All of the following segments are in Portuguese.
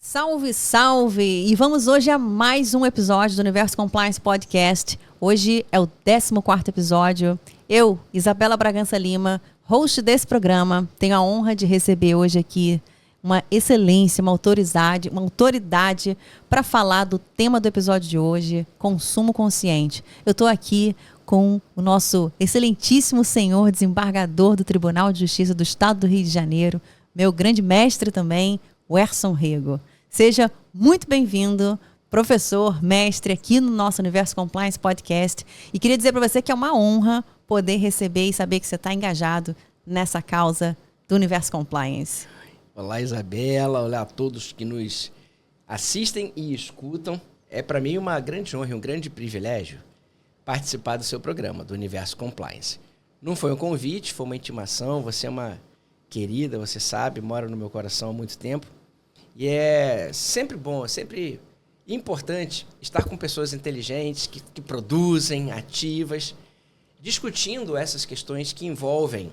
Salve, salve! E vamos hoje a mais um episódio do Universo Compliance Podcast. Hoje é o 14º episódio. Eu, Isabela Bragança Lima, host desse programa, tenho a honra de receber hoje aqui uma excelência, uma autoridade para falar do tema do episódio de hoje, consumo consciente. Eu estou aqui com o nosso excelentíssimo senhor desembargador do Tribunal de Justiça do Estado do Rio de Janeiro, meu grande mestre também, o Erson Rego. Seja muito bem-vindo, professor, mestre, aqui no nosso Universo Compliance Podcast. E queria dizer para você que é uma honra poder receber e saber que você está engajado nessa causa do Universo Compliance. Olá, Isabela. Olá a todos que nos assistem e escutam. É para mim uma grande honra e um grande privilégio participar do seu programa, do Universo Compliance. Não foi um convite, foi uma intimação. Você é uma querida, você sabe, mora no meu coração há muito tempo. E é sempre bom, é sempre importante estar com pessoas inteligentes, que produzem, ativas, discutindo essas questões que envolvem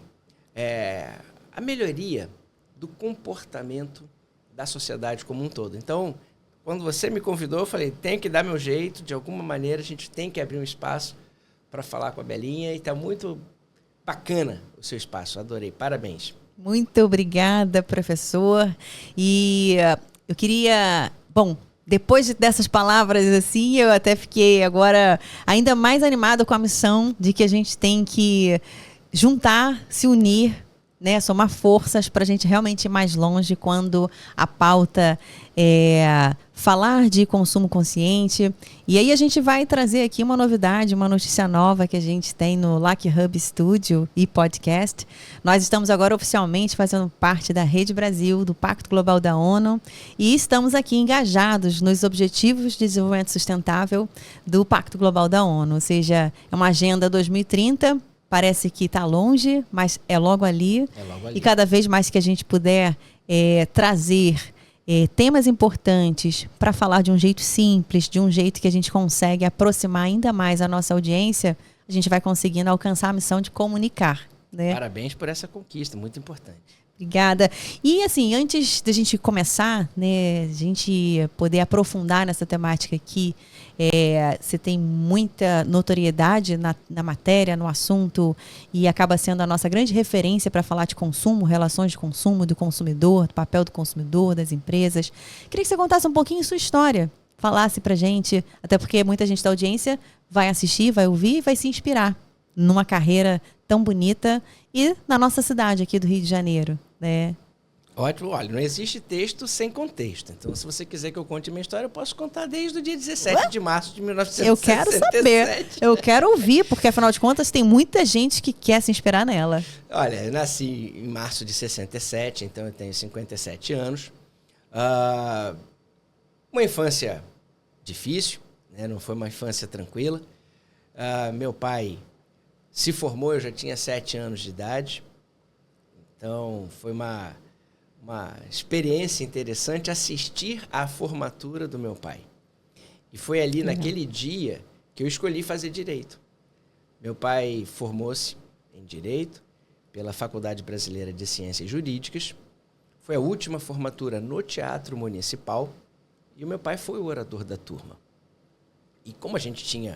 a melhoria do comportamento da sociedade como um todo. Então, quando você me convidou, eu falei, tenho que dar meu jeito, de alguma maneira a gente tem que abrir um espaço para falar com a Belinha, e está muito bacana o seu espaço, adorei, parabéns. Muito obrigada, professor. E eu queria... Bom, depois dessas palavras assim, eu até fiquei agora ainda mais animada com a missão de que a gente tem que juntar, se unir, né, somar forças para a gente realmente ir mais longe quando a pauta é falar de consumo consciente. E aí a gente vai trazer aqui uma novidade, uma notícia nova que a gente tem no Lac Hub Studio e Podcast. Nós estamos agora oficialmente fazendo parte da Rede Brasil, do Pacto Global da ONU, e estamos aqui engajados nos Objetivos de Desenvolvimento Sustentável do Pacto Global da ONU, ou seja, é uma agenda 2030. Parece que está longe, mas é logo ali. E cada vez mais que a gente puder trazer temas importantes para falar de um jeito simples, de um jeito que a gente consegue aproximar ainda mais a nossa audiência, a gente vai conseguindo alcançar a missão de comunicar, né? Parabéns por essa conquista, muito importante. Obrigada. E assim, antes da gente começar, né, a gente poder aprofundar nessa temática aqui, você tem muita notoriedade na matéria, no assunto, e acaba sendo a nossa grande referência para falar de consumo, relações de consumo, do consumidor, do papel do consumidor, das empresas. Queria que você contasse um pouquinho sua história, falasse pra gente, até porque muita gente da audiência vai assistir, vai ouvir e vai se inspirar numa carreira tão bonita e na nossa cidade aqui do Rio de Janeiro, né? Ótimo, olha, não existe texto sem contexto. Então, se você quiser que eu conte minha história, eu posso contar desde o dia 17 de março de 1967. Eu quero saber, eu quero ouvir, porque afinal de contas tem muita gente que quer se inspirar nela. Olha, eu nasci em março de 67, então eu tenho 57 anos. Uma infância difícil, né? Não foi uma infância tranquila. Meu pai se formou, eu já tinha 7 anos de idade. Então, foi uma experiência interessante assistir à formatura do meu pai. E foi ali, naquele dia, que eu escolhi fazer Direito. Meu pai formou-se em Direito pela Faculdade Brasileira de Ciências Jurídicas. Foi a última formatura no Teatro Municipal. E o meu pai foi o orador da turma. E como a gente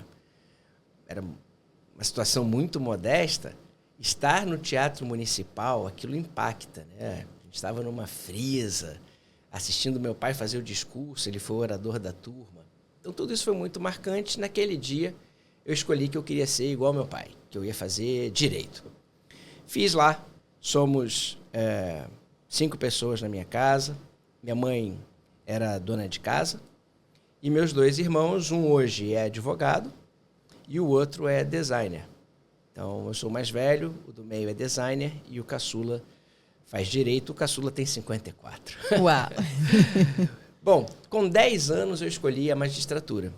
era uma situação muito modesta, estar no Teatro Municipal, aquilo impacta, né? A gente estava numa frisa, assistindo meu pai fazer o discurso, ele foi o orador da turma. Então, tudo isso foi muito marcante. Naquele dia, eu escolhi que eu queria ser igual ao meu pai, que eu ia fazer Direito. Fiz lá, somos 5 pessoas na minha casa, minha mãe era dona de casa, e meus 2 irmãos, um hoje é advogado e o outro é designer. Então, eu sou o mais velho, o do meio é designer e o caçula faz Direito. O caçula tem 54. Uau! Bom, com 10 anos eu escolhi a magistratura.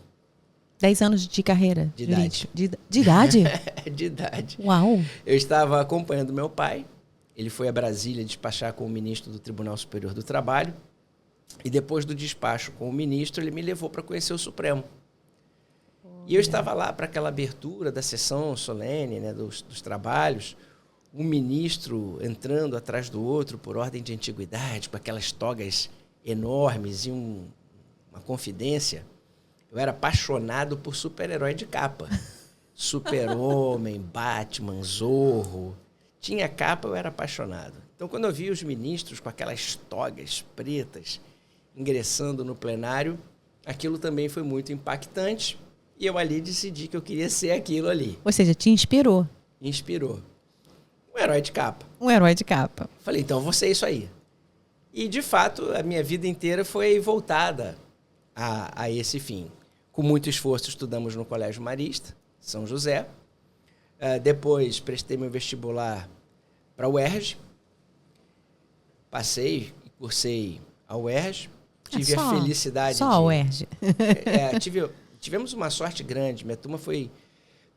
10 anos de carreira? De idade. De idade? De idade. Uau! Eu estava acompanhando meu pai. Ele foi a Brasília despachar com o ministro do Tribunal Superior do Trabalho. E depois do despacho com o ministro, ele me levou para conhecer o Supremo. E eu estava lá para aquela abertura da sessão solene, né, dos trabalhos, um ministro entrando atrás do outro por ordem de antiguidade, com aquelas togas enormes e uma confidência. Eu era apaixonado por super-herói de capa. Super-Homem, Batman, Zorro. Tinha capa, eu era apaixonado. Então, quando eu vi os ministros com aquelas togas pretas ingressando no plenário, aquilo também foi muito impactante. E eu ali decidi que eu queria ser aquilo ali. Ou seja, te inspirou. Inspirou. Um herói de capa. Um herói de capa. Falei, então eu vou ser isso aí. E, de fato, a minha vida inteira foi voltada a esse fim. Com muito esforço, estudamos no Colégio Marista, São José. Depois, prestei meu vestibular para a UERJ. Passei e cursei a UERJ. Tive a felicidade só a UERJ. Tivemos uma sorte grande. Minha turma foi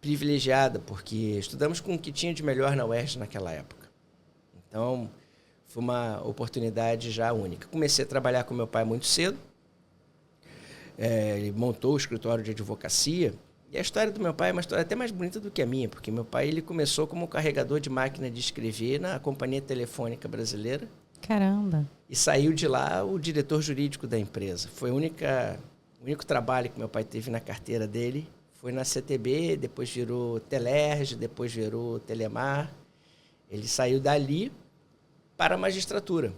privilegiada, porque estudamos com o que tinha de melhor na UERJ naquela época. Então, foi uma oportunidade já única. Comecei a trabalhar com meu pai muito cedo. Ele montou o escritório de advocacia. E a história do meu pai é uma história até mais bonita do que a minha, porque meu pai ele começou como carregador de máquina de escrever na Companhia Telefônica Brasileira. Caramba! E saiu de lá o diretor jurídico da empresa. Foi o único trabalho que meu pai teve na carteira dele. Foi na CTB, depois virou Telerge, depois virou Telemar. Ele saiu dali para a magistratura,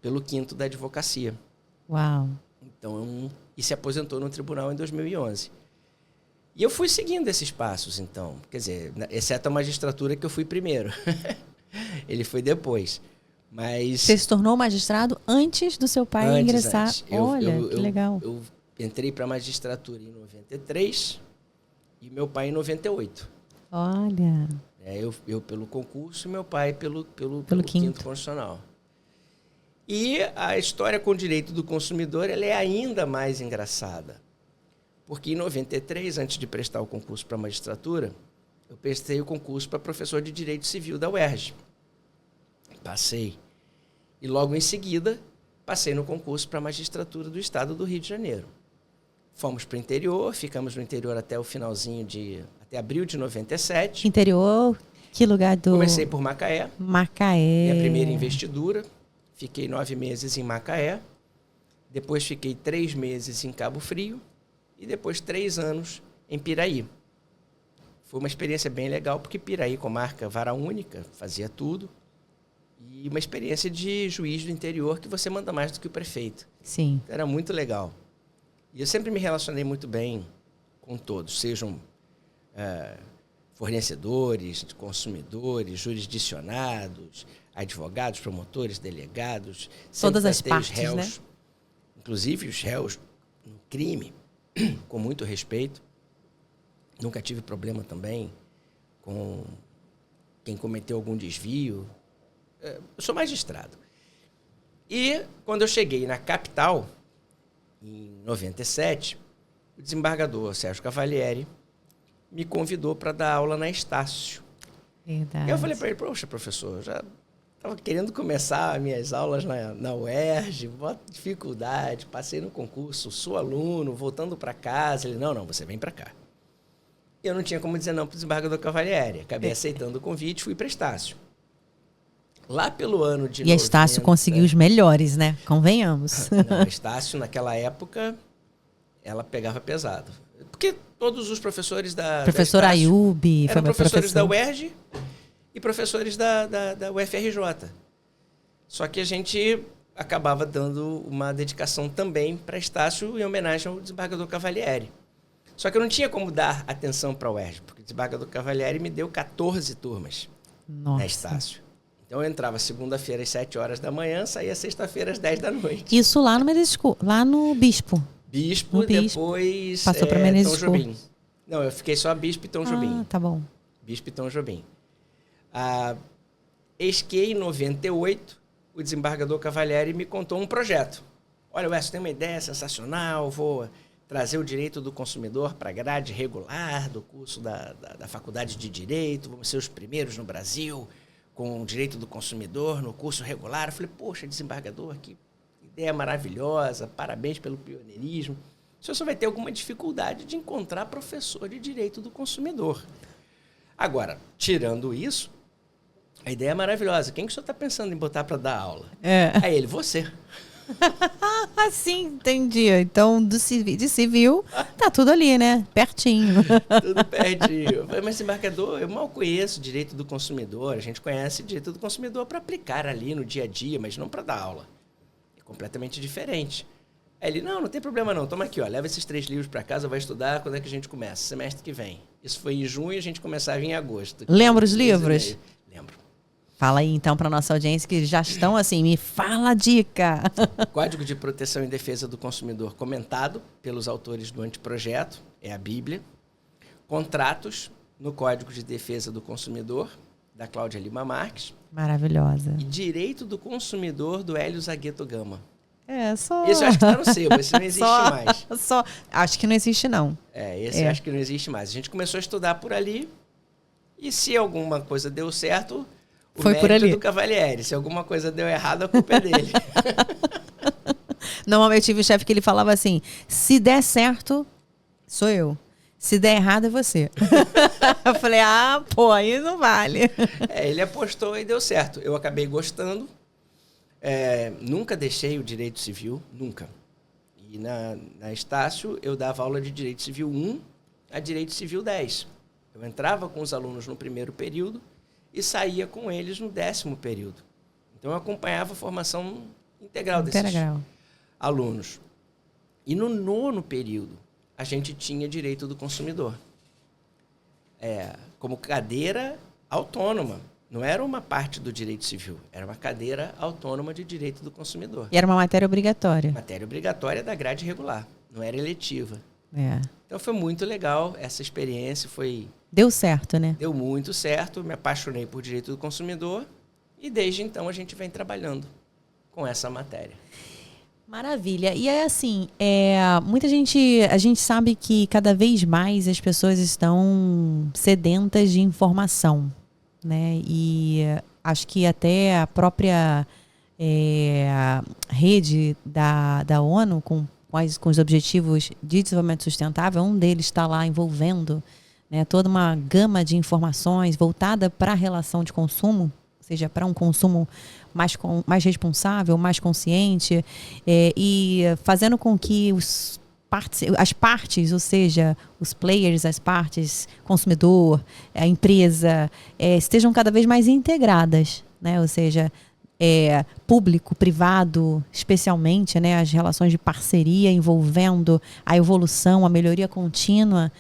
pelo 5º da advocacia. Uau! Então, e se aposentou no tribunal em 2011. E eu fui seguindo esses passos, então. Quer dizer, exceto a magistratura que eu fui primeiro. Ele foi depois. Mas você se tornou magistrado antes do seu pai ingressar? Antes. Olha, que legal. Eu entrei para a magistratura em 93 e meu pai em 98. Olha. Eu pelo concurso e meu pai pelo 5º Constitucional. E a história com o direito do consumidor ela é ainda mais engraçada. Porque em 93, antes de prestar o concurso para a magistratura, eu prestei o concurso para professor de Direito Civil da UERJ. Passei. E logo em seguida, passei no concurso para a magistratura do Estado do Rio de Janeiro. Fomos para o interior, ficamos no interior até o finalzinho até abril de 97. Interior, que lugar do... Comecei por Macaé. Macaé. Minha primeira investidura. Fiquei 9 meses em Macaé. Depois fiquei 3 meses em Cabo Frio. E depois 3 anos em Piraí. Foi uma experiência bem legal, porque Piraí, comarca vara única, fazia tudo. E uma experiência de juiz do interior que você manda mais do que o prefeito. Sim. Era muito legal. E eu sempre me relacionei muito bem com todos, sejam fornecedores, consumidores, jurisdicionados, advogados, promotores, delegados. Todas as partes, réus, né? Inclusive os réus no crime, com muito respeito. Nunca tive problema também com quem cometeu algum desvio. Eu sou magistrado. E quando eu cheguei na capital, em 97, o desembargador Sérgio Cavalieri me convidou para dar aula na Estácio. Verdade. E eu falei para ele, poxa, professor, eu já estava querendo começar as minhas aulas na UERJ, bota dificuldade, passei no concurso, sou aluno, voltando para casa. Ele, não, você vem para cá. Eu não tinha como dizer não para o desembargador Cavalieri. Acabei aceitando o convite, fui para Estácio. Lá pelo ano de 90... E a Estácio conseguiu os melhores, né? Convenhamos. Não, a Estácio, naquela época, ela pegava pesado. Porque todos os professores Professor da Estácio Ayub eram professores da UERJ e professores da UFRJ. Só que a gente acabava dando uma dedicação também para Estácio em homenagem ao desembargador Cavalieri. Só que eu não tinha como dar atenção para a UERJ, porque o desembargador Cavalieri me deu 14 turmas na Estácio. Então, eu entrava segunda-feira às 7 horas da manhã, saía sexta-feira às 10 da noite. Isso lá no Bispo. Bispo, depois passou para Menezes Tom Jobim. Não, eu fiquei só Bispo e Tom Jobim. Tá bom. Bispo e Tom Jobim. Eis que em 98, o desembargador Cavalieri me contou um projeto. Olha, Wes, tem uma ideia sensacional, vou trazer o direito do consumidor para a grade regular do curso da Faculdade de Direito, vamos ser os primeiros no Brasil com o direito do consumidor no curso regular. Eu falei, poxa, desembargador, que ideia maravilhosa, parabéns pelo pioneirismo. O senhor só vai ter alguma dificuldade de encontrar professor de direito do consumidor. Agora, tirando isso, a ideia é maravilhosa. Quem que o senhor está pensando em botar para dar aula? Aí ele, você. Sim, entendi. Então, de civil, tá tudo ali, né? Pertinho. Tudo pertinho. Eu falei, mas esse embarcador, eu mal conheço direito do consumidor. A gente conhece direito do consumidor para aplicar ali no dia a dia, mas não para dar aula. É completamente diferente. Aí ele, não tem problema não. Toma aqui, ó, leva esses 3 livros para casa, vai estudar. Quando é que a gente começa? Semestre que vem. Isso foi em junho, a gente começava em agosto. Lembra os livros? Lembro. Fala aí, então, para nossa audiência que já estão assim, me fala a dica. Código de Proteção e Defesa do Consumidor comentado pelos autores do anteprojeto, é a Bíblia. Contratos no Código de Defesa do Consumidor, da Cláudia Lima Marques. Maravilhosa. E Direito do Consumidor, do Hélio Zagueto Gama. Só... Esse eu acho que está no sebo, esse não existe mais. Acho que não existe, não. Esse eu acho que não existe mais. A gente começou a estudar por ali e se alguma coisa deu certo... Foi por ali. do Cavalieri. Se alguma coisa deu errado, a culpa é dele. Normalmente tive um chefe que ele falava assim, se der certo, sou eu. Se der errado, é você. Eu falei, aí não vale. Ele apostou e deu certo. Eu acabei gostando. Nunca deixei o direito civil, nunca. E na Estácio, eu dava aula de direito civil 1 a direito civil 10. Eu entrava com os alunos no primeiro período e saía com eles no 10º período. Então, eu acompanhava a formação integral desses alunos. E no 9º período, a gente tinha direito do consumidor. Como cadeira autônoma. Não era uma parte do direito civil, era uma cadeira autônoma de direito do consumidor. E era uma matéria obrigatória. Matéria obrigatória da grade regular, não era eletiva. Então, foi muito legal essa experiência, Deu certo, né? Deu muito certo, me apaixonei por direito do consumidor e desde então a gente vem trabalhando com essa matéria. Maravilha. E assim, muita gente, a gente sabe que cada vez mais as pessoas estão sedentas de informação, né? E acho que até a própria rede da ONU com os objetivos de desenvolvimento sustentável, um deles está lá envolvendo, né, toda uma gama de informações voltada para a relação de consumo, ou seja, para um consumo mais responsável, mais consciente, e fazendo com que as partes, ou seja, os players, as partes, consumidor, a empresa, estejam cada vez mais integradas, né? Ou seja, público, privado, especialmente, né, as relações de parceria envolvendo a evolução, a melhoria contínua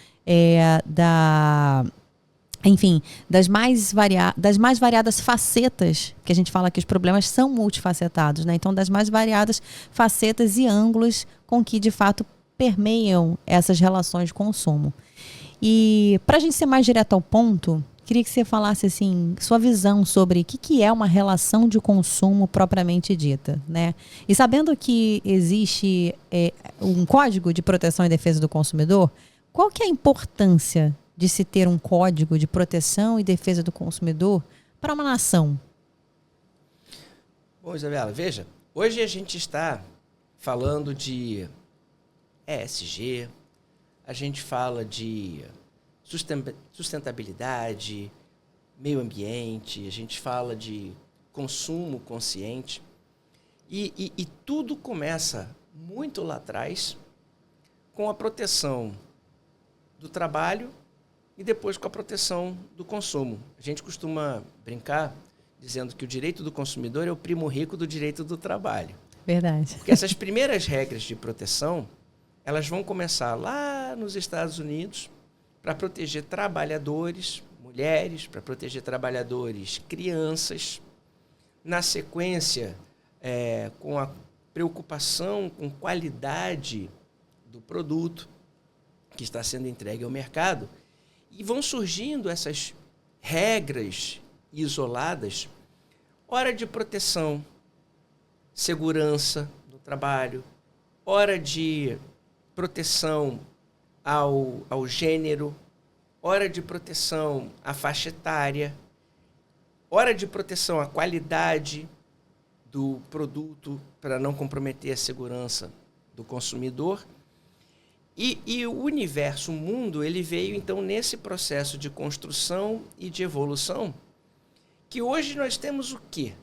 das mais variadas facetas, que a gente fala que os problemas são multifacetados, né? Então, das mais variadas facetas e ângulos com que, de fato, permeiam essas relações de consumo. E, para a gente ser mais direto ao ponto, queria que você falasse, assim, sua visão sobre o que é uma relação de consumo propriamente dita, né? E sabendo que existe um Código de Proteção e Defesa do Consumidor, qual que é a importância de se ter um código de proteção e defesa do consumidor para uma nação? Bom, Isabela, veja, hoje a gente está falando de ESG, a gente fala de sustentabilidade, meio ambiente, a gente fala de consumo consciente e tudo começa muito lá atrás com a proteção do trabalho e depois com a proteção do consumo. A gente costuma brincar dizendo que o direito do consumidor é o primo rico do direito do trabalho. Verdade. Porque essas primeiras regras de proteção, elas vão começar lá nos Estados Unidos para proteger trabalhadores, mulheres, para proteger trabalhadores, crianças. Na sequência, com a preocupação com qualidade do produto que está sendo entregue ao mercado, e vão surgindo essas regras isoladas, hora de proteção, segurança no trabalho, hora de proteção ao gênero, hora de proteção à faixa etária, hora de proteção à qualidade do produto para não comprometer a segurança do consumidor. E o universo, o mundo, ele veio, então, nesse processo de construção e de evolução, que hoje nós temos o quê?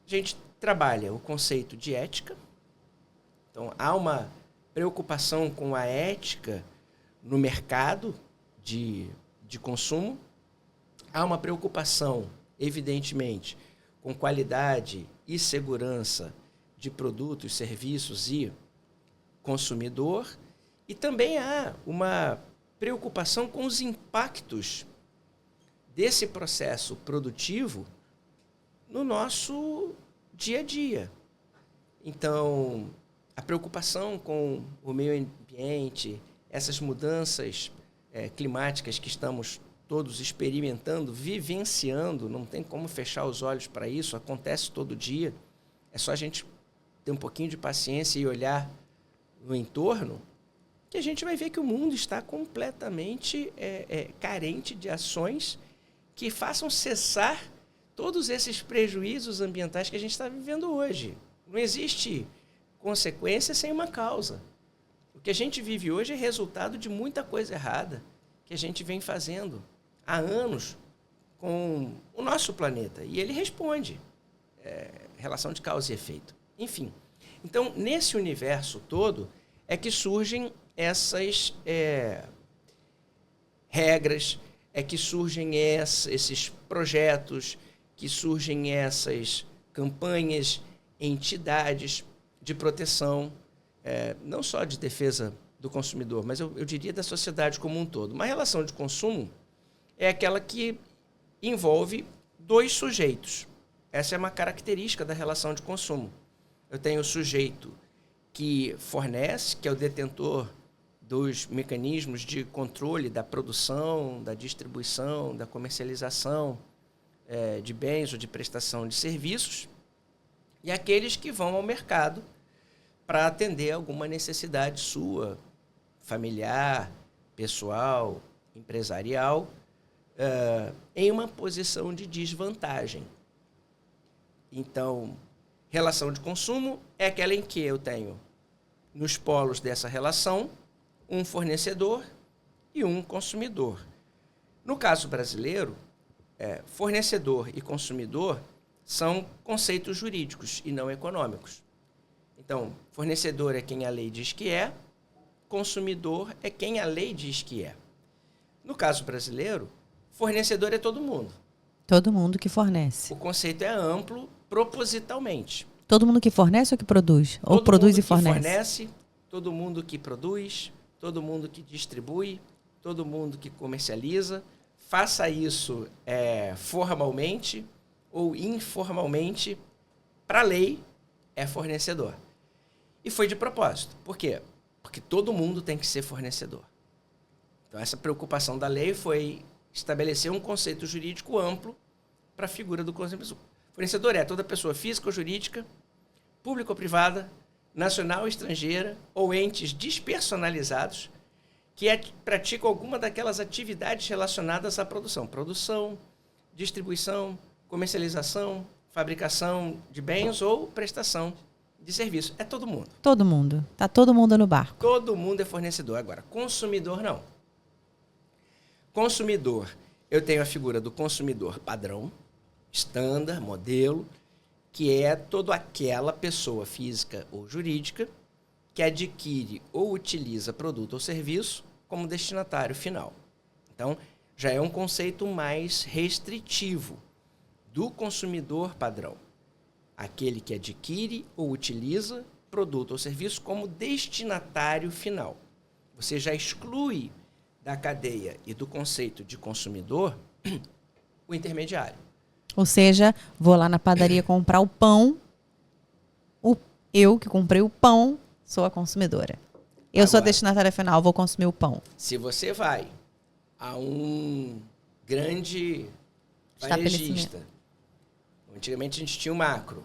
Gente, trabalha o conceito de ética. Então, há uma preocupação com a ética no mercado de consumo. Há uma preocupação, evidentemente, com qualidade e segurança de produtos, serviços e consumidor. E também há uma preocupação com os impactos desse processo produtivo no nosso dia a dia. Então, a preocupação com o meio ambiente, essas mudanças climáticas que estamos todos experimentando, vivenciando, não tem como fechar os olhos para isso, acontece todo dia. É só a gente ter um pouquinho de paciência e olhar no entorno, que a gente vai ver que o mundo está completamente carente de ações que façam cessar todos esses prejuízos ambientais que a gente está vivendo hoje. Não existe consequência sem uma causa. O que a gente vive hoje é resultado de muita coisa errada que a gente vem fazendo há anos com o nosso planeta. E ele responde. Relação de causa e efeito. Enfim. Então, nesse universo todo, é que surgem essas regras, é que surgem esses projetos, que surgem essas campanhas, entidades de proteção, não só de defesa do consumidor, mas eu diria da sociedade como um todo. Uma relação de consumo é aquela que envolve dois sujeitos. Essa é uma característica da relação de consumo. Eu tenho o sujeito que fornece, que é o detentor dos mecanismos de controle da produção, da distribuição, da comercialização de bens ou de prestação de serviços, e aqueles que vão ao mercado para atender alguma necessidade sua, familiar, pessoal, empresarial, em uma posição de desvantagem. Então, relação de consumo é aquela em que eu tenho, nos polos dessa relação, um fornecedor e um consumidor. No caso brasileiro, fornecedor e consumidor são conceitos jurídicos e não econômicos. Então, fornecedor é quem a lei diz que é, consumidor é quem a lei diz que é. No caso brasileiro, fornecedor é todo mundo. Todo mundo que fornece. O conceito é amplo propositalmente. Todo mundo que fornece ou que produz? Ou produz e fornece? Todo mundo que produz, todo mundo que distribui, todo mundo que comercializa. Faça isso formalmente ou informalmente, para a lei, é fornecedor. E foi de propósito. Por quê? Porque todo mundo tem que ser fornecedor. Então, essa preocupação da lei foi estabelecer um conceito jurídico amplo para a figura do consumidor. Fornecedor é toda pessoa física ou jurídica, pública ou privada, nacional ou estrangeira, ou entes despersonalizados que praticam alguma daquelas atividades relacionadas à produção. Produção, distribuição, comercialização, fabricação de bens ou prestação de serviço. É todo mundo. Todo mundo. Está todo mundo no barco. Todo mundo é fornecedor. Agora, consumidor não. Consumidor, eu tenho a figura do consumidor padrão, estándar, modelo, que é toda aquela pessoa física ou jurídica que adquire ou utiliza produto ou serviço como destinatário final. Então, já é um conceito mais restritivo do consumidor padrão. Aquele que adquire ou utiliza produto ou serviço como destinatário final. Você já exclui da cadeia e do conceito de consumidor o intermediário. Ou seja, vou lá na padaria comprar o pão, eu que comprei o pão sou a consumidora. Eu sou a destinatária final, vou consumir o pão. Se você vai a um grande varejista, antigamente a gente tinha o macro,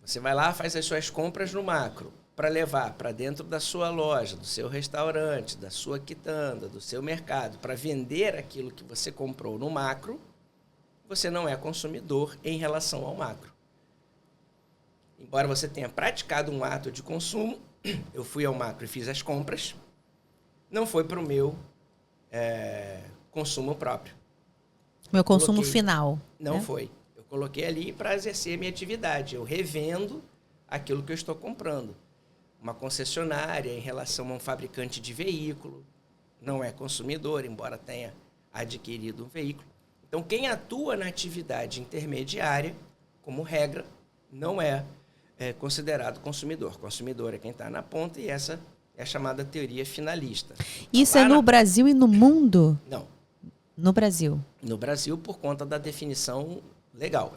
você vai lá, faz as suas compras no macro, para levar para dentro da sua loja, do seu restaurante, da sua quitanda, do seu mercado, para vender aquilo que você comprou no macro, você não é consumidor em relação ao macro. Embora você tenha praticado um ato de consumo, eu fui ao macro e fiz as compras, não foi para o meu consumo próprio. Meu consumo final. Não foi. Eu coloquei ali para exercer a minha atividade. Eu revendo aquilo que eu estou comprando. Uma concessionária em relação a um fabricante de veículo, não é consumidor, embora tenha adquirido um veículo. Então, quem atua na atividade intermediária, como regra, não é considerado consumidor. Consumidor é quem está na ponta e essa é a chamada teoria finalista. Isso é no Brasil e no mundo? Não. No Brasil. No Brasil, por conta da definição legal.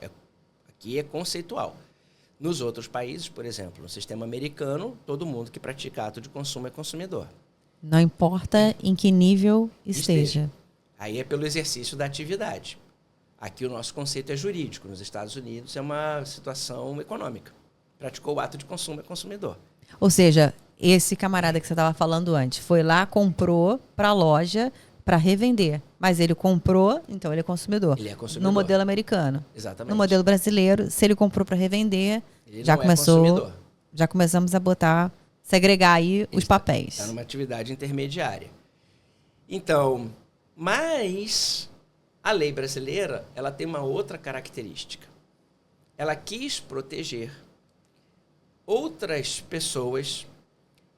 Aqui é conceitual. Nos outros países, por exemplo, no sistema americano, todo mundo que pratica ato de consumo é consumidor. Não importa em que nível esteja. Aí é pelo exercício da atividade. Aqui o nosso conceito é jurídico. Nos Estados Unidos é uma situação econômica. Praticou o ato de consumo é consumidor. Ou seja, esse camarada que você estava falando antes foi lá, comprou para a loja para revender. Mas ele comprou, então ele é consumidor. Ele é consumidor. No modelo americano. Exatamente. No modelo brasileiro, se ele comprou para revender, ele já não começou, é consumidor. já começamos a segregar aí os papéis. Está numa atividade intermediária. Então, mas a lei brasileira, ela tem uma outra característica. Ela quis proteger outras pessoas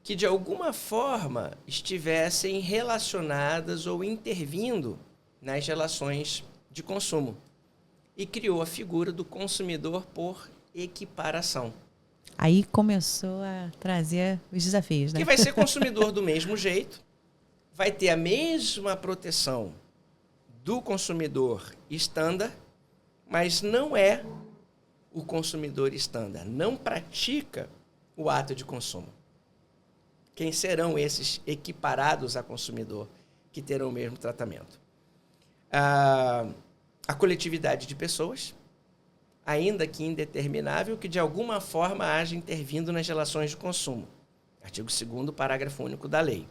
que de alguma forma estivessem relacionadas ou intervindo nas relações de consumo e criou a figura do consumidor por equiparação. Aí começou a trazer os desafios, né? Que vai ser consumidor do mesmo jeito, vai ter a mesma proteção do consumidor estándar, mas não é o consumidor estándar, não pratica o ato de consumo. Quem serão esses equiparados a consumidor que terão o mesmo tratamento? A coletividade de pessoas, ainda que indeterminável, que de alguma forma haja intervindo nas relações de consumo. Artigo 2º, parágrafo único da lei.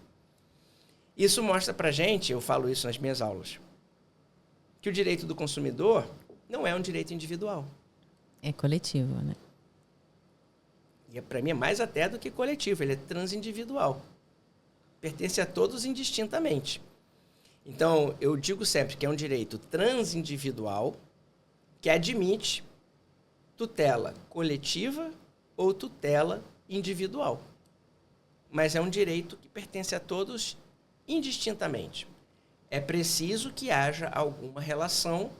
Isso mostra para a gente, eu falo isso nas minhas aulas, que o direito do consumidor não é um direito individual. É coletivo, né? E para mim é mais até do que coletivo, ele é transindividual. Pertence a todos indistintamente. Então, eu digo sempre que é um direito transindividual que admite tutela coletiva ou tutela individual. Mas é um direito que pertence a todos indistintamente. É preciso que haja alguma relação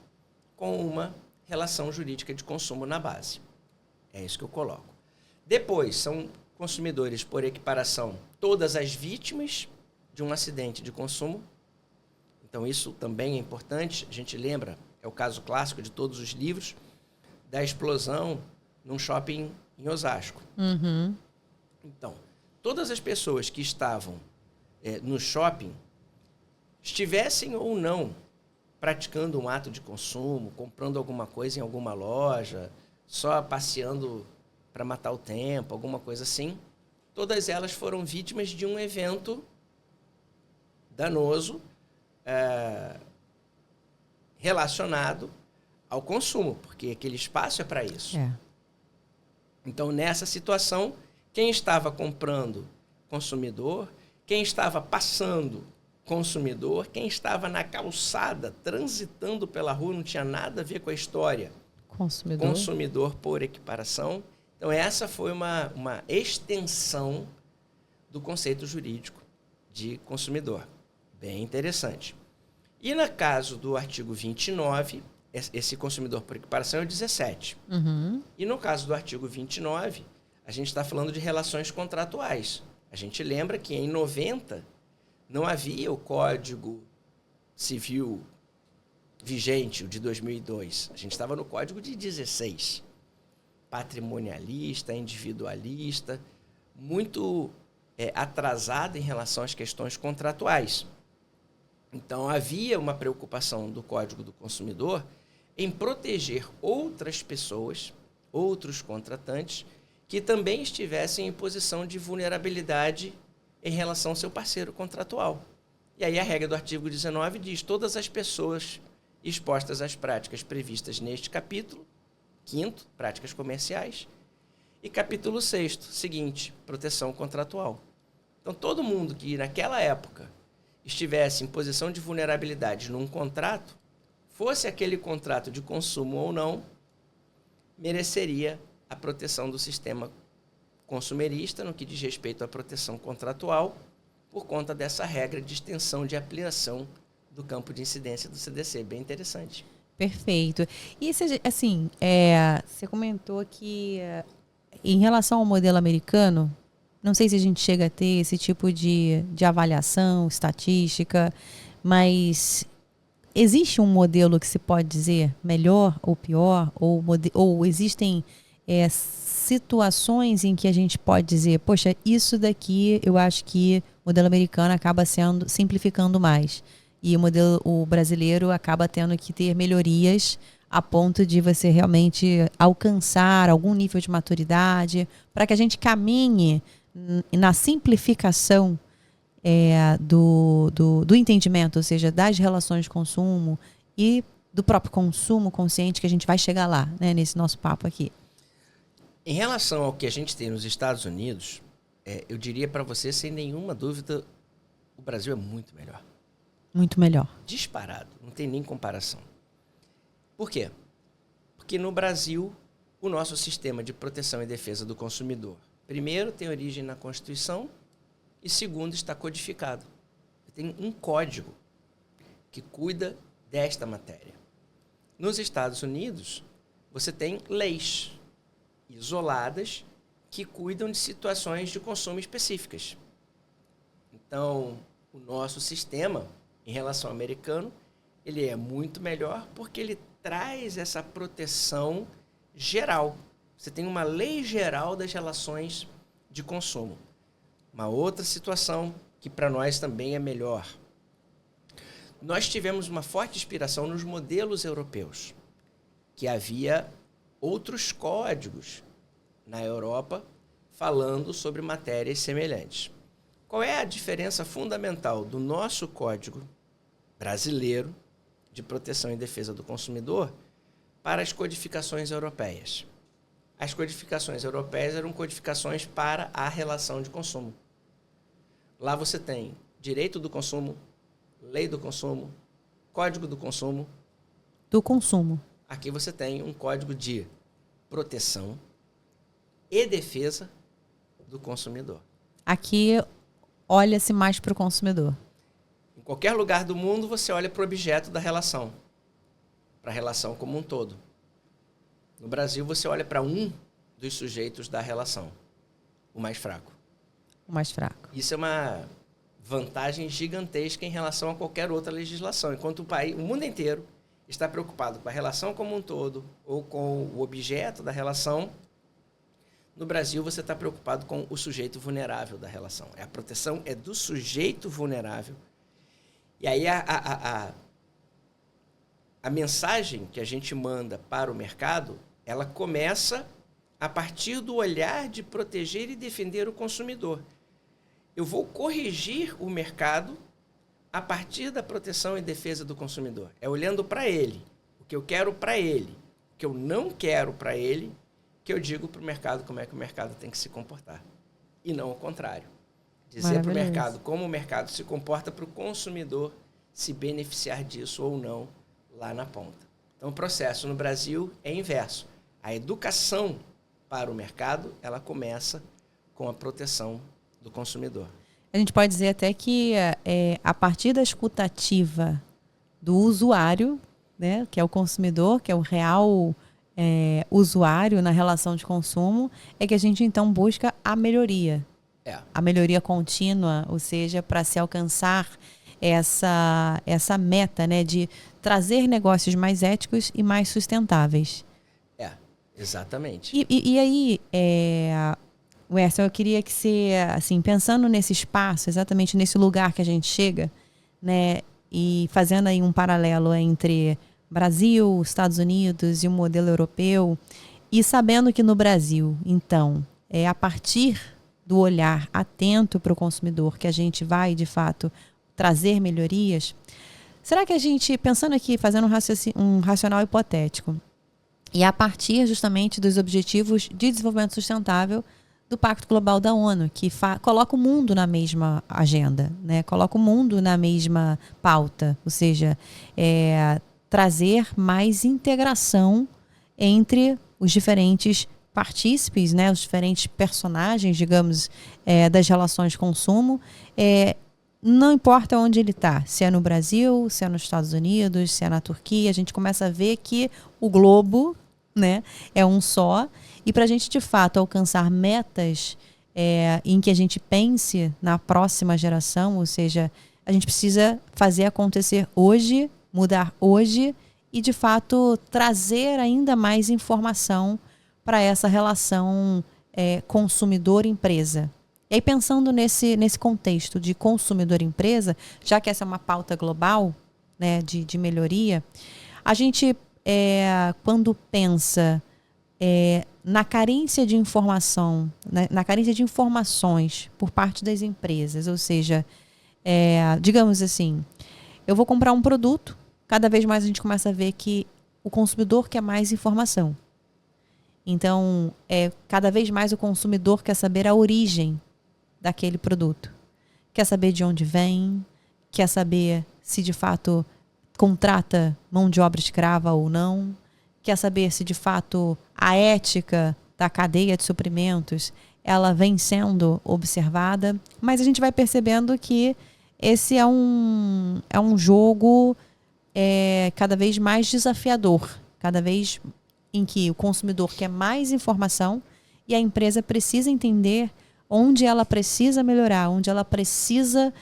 com uma relação jurídica de consumo na base. É isso que eu coloco. Depois, são consumidores por equiparação todas as vítimas de um acidente de consumo. Então, isso também é importante. A gente lembra, é o caso clássico de todos os livros, da explosão num shopping em Osasco. Uhum. Então, todas as pessoas que estavam no shopping, estivessem ou não praticando um ato de consumo, comprando alguma coisa em alguma loja, só passeando para matar o tempo, alguma coisa assim, todas elas foram vítimas de um evento danoso relacionado ao consumo, porque aquele espaço é para isso. É. Então, nessa situação, quem estava comprando, consumidor, quem estava passando, consumidor, quem estava na calçada, transitando pela rua, não tinha nada a ver com a história. Consumidor por equiparação. Então, essa foi uma extensão do conceito jurídico de consumidor. Bem interessante. E no caso do artigo 29, esse consumidor por equiparação é o 17. Uhum. E no caso do artigo 29, a gente está falando de relações contratuais. A gente lembra que em 90 não havia o Código Civil vigente, o de 2002. A gente estava no Código de 16. Patrimonialista, individualista, muito atrasado em relação às questões contratuais. Então, havia uma preocupação do Código do Consumidor em proteger outras pessoas, outros contratantes, que também estivessem em posição de vulnerabilidade em relação ao seu parceiro contratual. E aí a regra do artigo 19 diz: todas as pessoas expostas às práticas previstas neste capítulo, 5º, práticas comerciais, e capítulo 6º, seguinte, proteção contratual. Então, todo mundo que naquela época estivesse em posição de vulnerabilidade num contrato, fosse aquele contrato de consumo ou não, mereceria a proteção do sistema consumerista no que diz respeito à proteção contratual, por conta dessa regra de extensão de ampliação do campo de incidência do CDC. Bem interessante. Perfeito. E, assim, você comentou que, em relação ao modelo americano, não sei se a gente chega a ter esse tipo de avaliação, estatística, mas existe um modelo que se pode dizer melhor ou pior? Ou existem situações em que a gente pode dizer, poxa, isso daqui eu acho que o modelo americano acaba simplificando mais. E o brasileiro acaba tendo que ter melhorias a ponto de você realmente alcançar algum nível de maturidade para que a gente caminhe na simplificação do entendimento, ou seja, das relações de consumo e do próprio consumo consciente, que a gente vai chegar lá, né, nesse nosso papo aqui. Em relação ao que a gente tem nos Estados Unidos, eu diria para você, sem nenhuma dúvida, o Brasil é muito melhor. Muito melhor. Disparado, não tem nem comparação. Por quê? Porque no Brasil, o nosso sistema de proteção e defesa do consumidor, primeiro, tem origem na Constituição e, segundo, está codificado. Tem um código que cuida desta matéria. Nos Estados Unidos, você tem leis isoladas que cuidam de situações de consumo específicas. Então, o nosso sistema, em relação ao americano, ele é muito melhor porque ele traz essa proteção geral. Você tem uma lei geral das relações de consumo. Uma outra situação que para nós também é melhor. Nós tivemos uma forte inspiração nos modelos europeus, que havia outros códigos na Europa falando sobre matérias semelhantes. Qual é a diferença fundamental do nosso código brasileiro de proteção e defesa do consumidor para as codificações europeias? As codificações europeias eram codificações para a relação de consumo. Lá você tem direito do consumo, lei do consumo, código do consumo. Do consumo. Aqui você tem um código de proteção e defesa do consumidor. Aqui olha-se mais para o consumidor. Em qualquer lugar do mundo você olha para o objeto da relação, para a relação como um todo. No Brasil você olha para um dos sujeitos da relação, o mais fraco. O mais fraco. Isso é uma vantagem gigantesca em relação a qualquer outra legislação. Enquanto o mundo inteiro está preocupado com a relação como um todo ou com o objeto da relação, no Brasil você está preocupado com o sujeito vulnerável da relação. A proteção é do sujeito vulnerável. E aí a mensagem que a gente manda para o mercado, ela começa a partir do olhar de proteger e defender o consumidor. Eu vou corrigir o mercado a partir da proteção e defesa do consumidor. É olhando para ele, o que eu quero para ele, o que eu não quero para ele, que eu digo para o mercado como é que o mercado tem que se comportar. E não o contrário. Dizer para o mercado como o mercado se comporta para o consumidor se beneficiar disso ou não lá na ponta. Então, o processo no Brasil é inverso. A educação para o mercado, ela começa com a proteção do consumidor. A gente pode dizer até que a partir da escutativa do usuário, né, que é o consumidor, que é o real usuário na relação de consumo, é que a gente então busca a melhoria. A melhoria contínua, ou seja, para se alcançar essa meta, né, de trazer negócios mais éticos e mais sustentáveis. Exatamente. E aí, Werson, eu queria que você, assim, pensando nesse espaço, exatamente nesse lugar que a gente chega, né, e fazendo aí um paralelo entre Brasil, Estados Unidos e o modelo europeu, e sabendo que no Brasil, então, a partir do olhar atento para o consumidor que a gente vai, de fato, trazer melhorias, será que a gente, pensando aqui, fazendo um racional hipotético, e a partir justamente dos Objetivos de Desenvolvimento Sustentável do Pacto Global da ONU, que coloca o mundo na mesma agenda, né? Coloca o mundo na mesma pauta, ou seja, trazer mais integração entre os diferentes partícipes, né, os diferentes personagens, digamos, das relações de consumo, não importa onde ele está, se é no Brasil, se é nos Estados Unidos, se é na Turquia, a gente começa a ver que o globo, né, é um só, e para a gente de fato alcançar metas em que a gente pense na próxima geração, ou seja, a gente precisa fazer acontecer hoje, mudar hoje e de fato trazer ainda mais informação para essa relação consumidor-empresa. E aí, pensando nesse contexto de consumidor-empresa, já que essa é uma pauta global, né, de melhoria, a gente, quando pensa na carência de informação, né, na carência de informações por parte das empresas, ou seja, digamos assim, eu vou comprar um produto, cada vez mais a gente começa a ver que o consumidor quer mais informação. Então, cada vez mais o consumidor quer saber a origem daquele produto. Quer saber de onde vem, quer saber se de fato contrata mão de obra escrava ou não, quer saber se de fato a ética da cadeia de suprimentos ela vem sendo observada, mas a gente vai percebendo que esse é um jogo cada vez mais desafiador, cada vez em que o consumidor quer mais informação e a empresa precisa entender onde ela precisa melhorar, onde ela precisa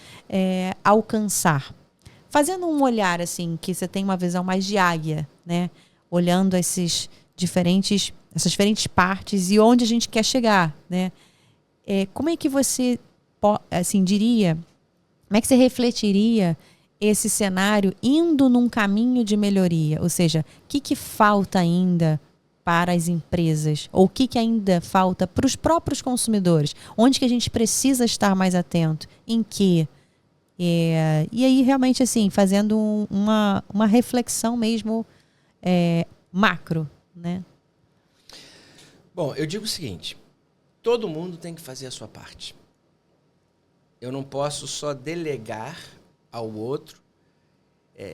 alcançar. Fazendo um olhar assim, que você tem uma visão mais de águia, né? Olhando essas diferentes partes e onde a gente quer chegar, né? Como é que você assim, diria, como é que você refletiria esse cenário indo num caminho de melhoria? Ou seja, o que falta ainda para as empresas? Ou o que ainda falta para os próprios consumidores? Onde que a gente precisa estar mais atento? Em que? E aí, realmente, assim, fazendo uma reflexão mesmo macro, né? Bom, eu digo o seguinte, todo mundo tem que fazer a sua parte. Eu não posso só delegar ao outro,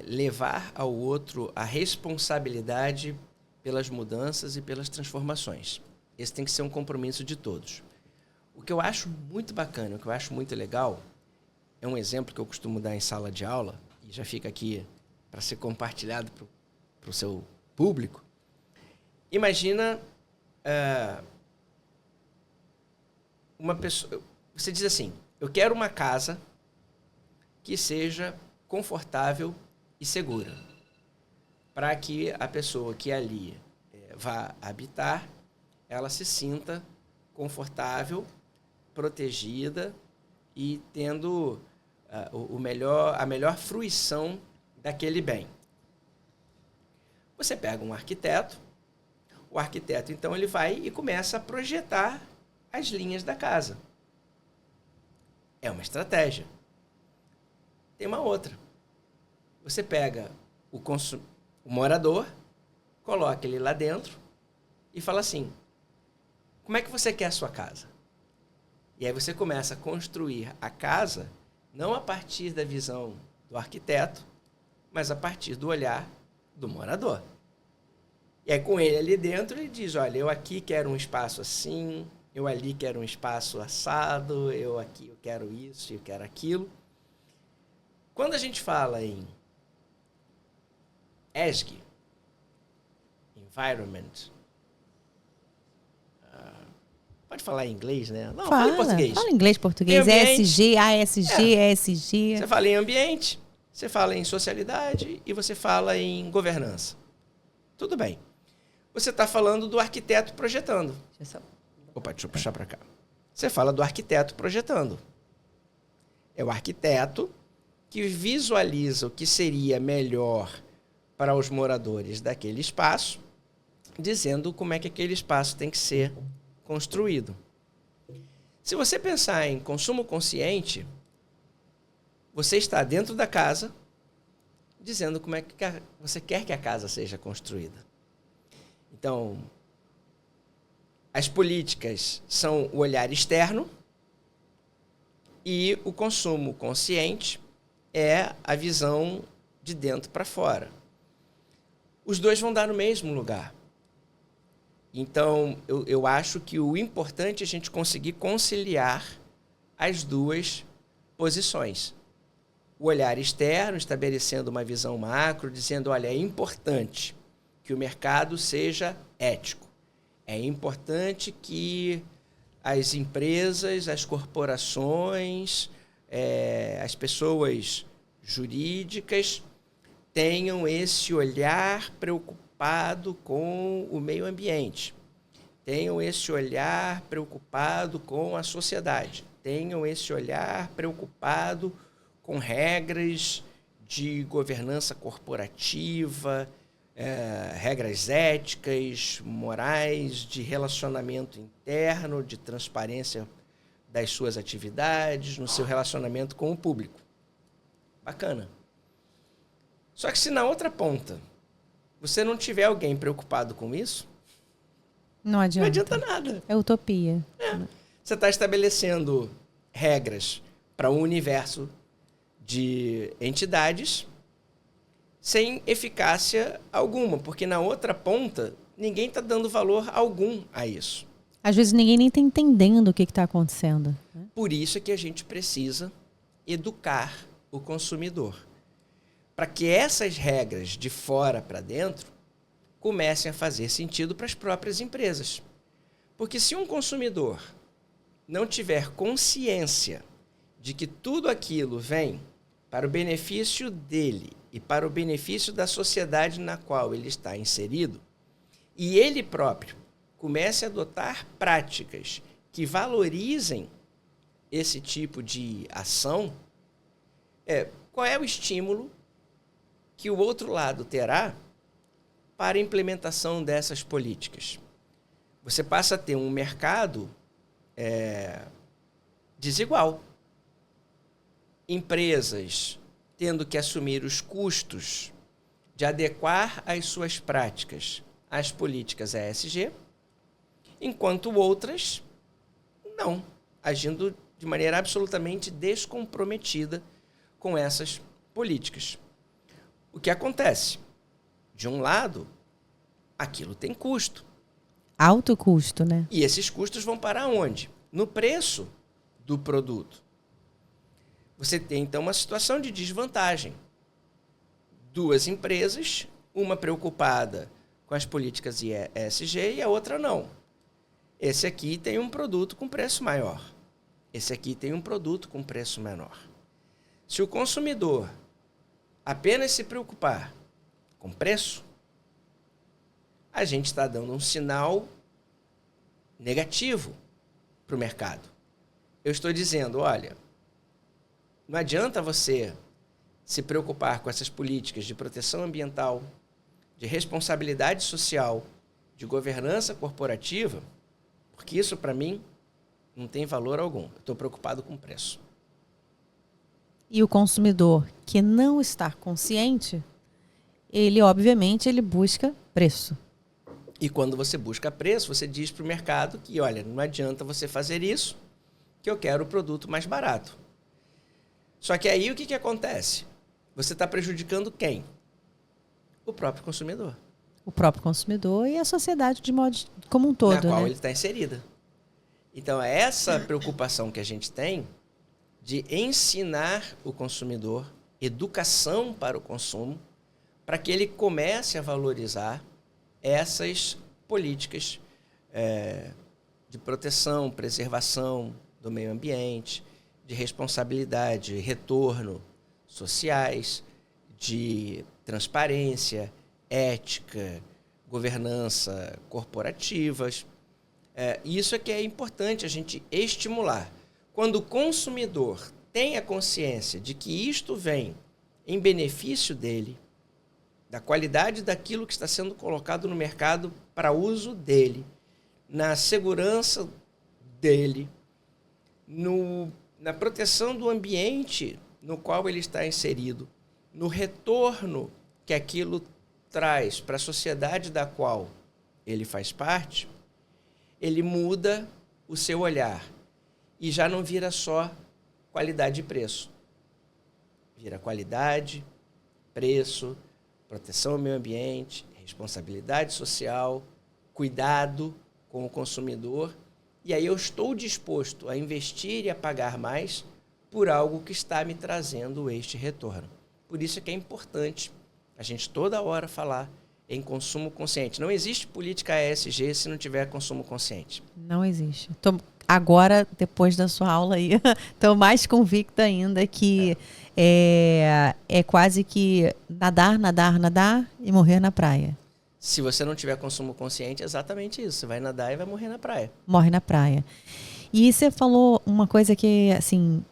levar ao outro a responsabilidade pelas mudanças e pelas transformações. Esse tem que ser um compromisso de todos. O que eu acho muito bacana, o que eu acho muito legal, é um exemplo que eu costumo dar em sala de aula, e já fica aqui para ser compartilhado para o seu público. Imagina uma pessoa... Você diz assim, eu quero uma casa que seja confortável e segura, para que a pessoa que ali vá habitar, ela se sinta confortável, protegida e tendo a melhor fruição daquele bem. Você pega um arquiteto, o arquiteto, então, ele vai e começa a projetar as linhas da casa. É uma estratégia. Tem uma outra. Você pega o morador, coloca ele lá dentro e fala assim, como é que você quer a sua casa? E aí você começa a construir a casa não a partir da visão do arquiteto, mas a partir do olhar do morador. E aí com ele ali dentro ele diz, olha, eu aqui quero um espaço assim, eu ali quero um espaço assado, eu aqui eu quero isso, eu quero aquilo. Quando a gente fala em ESG, Environment, pode falar em inglês, né? Não, fala em português. Fala em inglês, português. ESG, ASG, ESG. Você fala em ambiente, você fala em socialidade e você fala em governança. Tudo bem. Você está falando do arquiteto projetando. Deixa eu puxar para cá. Você fala do arquiteto projetando. É o arquiteto que visualiza o que seria melhor para os moradores daquele espaço, dizendo como é que aquele espaço tem que ser construído. Se você pensar em consumo consciente, você está dentro da casa dizendo como é que você quer que a casa seja construída. Então, as políticas são o olhar externo e o consumo consciente é a visão de dentro para fora. Os dois vão dar no mesmo lugar. Então, eu acho que o importante é a gente conseguir conciliar as duas posições. O olhar externo, estabelecendo uma visão macro, dizendo, olha, é importante que o mercado seja ético. É importante que as empresas, as corporações, as pessoas jurídicas tenham esse olhar preocupado com o meio ambiente, tenham esse olhar preocupado com a sociedade, tenham esse olhar preocupado com regras de governança corporativa, regras éticas, morais, de relacionamento interno, de transparência das suas atividades, no seu relacionamento com o público. Bacana. Só que se na outra ponta você não tiver alguém preocupado com isso, não adianta. Não adianta nada. É utopia. Você está estabelecendo regras para um universo de entidades sem eficácia alguma, porque na outra ponta ninguém está dando valor algum a isso. Às vezes ninguém nem está entendendo o que está acontecendo. Por isso é que a gente precisa educar o consumidor, para que essas regras de fora para dentro comecem a fazer sentido para as próprias empresas. Porque se um consumidor não tiver consciência de que tudo aquilo vem para o benefício dele e para o benefício da sociedade na qual ele está inserido, e ele próprio comece a adotar práticas que valorizem esse tipo de ação, qual é o estímulo que o outro lado terá para a implementação dessas políticas? Você passa a ter um mercado desigual. Empresas tendo que assumir os custos de adequar as suas práticas às políticas ESG, enquanto outras não, agindo de maneira absolutamente descomprometida com essas políticas. O que acontece? De um lado, aquilo tem custo. Alto custo, né? E esses custos vão para onde? No preço do produto. Você tem, então, uma situação de desvantagem. Duas empresas, uma preocupada com as políticas ESG e a outra não. Esse aqui tem um produto com preço maior. Esse aqui tem um produto com preço menor. Se o consumidor apenas se preocupar com preço, a gente está dando um sinal negativo para o mercado. Eu estou dizendo, olha, não adianta você se preocupar com essas políticas de proteção ambiental, de responsabilidade social, de governança corporativa, porque isso, para mim, não tem valor algum. Eu estou preocupado com o preço. E o consumidor que não está consciente, ele, obviamente, ele busca preço. E quando você busca preço, você diz para o mercado que, olha, não adianta você fazer isso, que eu quero o produto mais barato. Só que aí o que acontece? Você está prejudicando quem? O próprio consumidor. O próprio consumidor e a sociedade de modo como um todo, na qual né? ele está inserida. Então, é essa preocupação que a gente tem de ensinar o consumidor, educação para o consumo, para que ele comece a valorizar essas políticas de proteção, preservação do meio ambiente, de responsabilidade, retorno sociais, de transparência, ética, governança corporativas. Isso é que é importante a gente estimular. Quando o consumidor tem a consciência de que isto vem em benefício dele, da qualidade daquilo que está sendo colocado no mercado para uso dele, na segurança dele, na proteção do ambiente no qual ele está inserido, no retorno que aquilo traz para a sociedade da qual ele faz parte, ele muda o seu olhar e já não vira só qualidade e preço. Vira qualidade, preço, proteção ao meio ambiente, responsabilidade social, cuidado com o consumidor, e aí eu estou disposto a investir e a pagar mais por algo que está me trazendo este retorno. Por isso é que é importante a gente toda hora falar em consumo consciente. Não existe política ESG se não tiver consumo consciente. Não existe. Agora, depois da sua aula aí, estou mais convicta ainda que é quase que nadar, nadar, nadar e morrer na praia. Se você não tiver consumo consciente, é exatamente isso. Você vai nadar e vai morrer na praia. Morre na praia. E você falou uma coisa que, assim,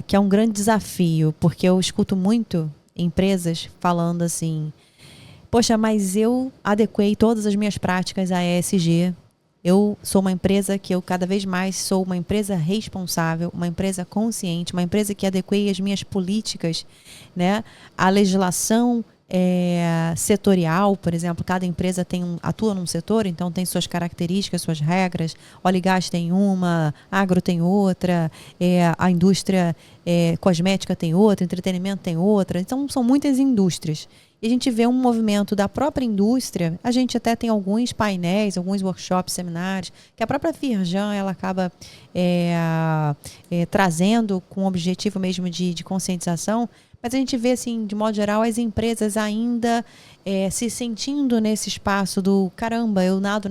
que é um grande desafio, porque eu escuto muito empresas falando assim, poxa, mas eu adequei todas as minhas práticas à ESG. Eu sou uma empresa que eu cada vez mais sou uma empresa responsável, uma empresa consciente, uma empresa que adequei as minhas políticas, né, à legislação setorial, por exemplo. Cada empresa atua num setor, então tem suas características, suas regras. Óleo e gás tem uma, agro tem outra, a indústria cosmética tem outra, entretenimento tem outra. Então são muitas indústrias. E a gente vê um movimento da própria indústria. A gente até tem alguns painéis, alguns workshops, seminários, que a própria Firjan ela acaba trazendo com o objetivo mesmo de conscientização. Mas a gente vê, assim, de modo geral, as empresas ainda se sentindo nesse espaço do caramba, eu nado,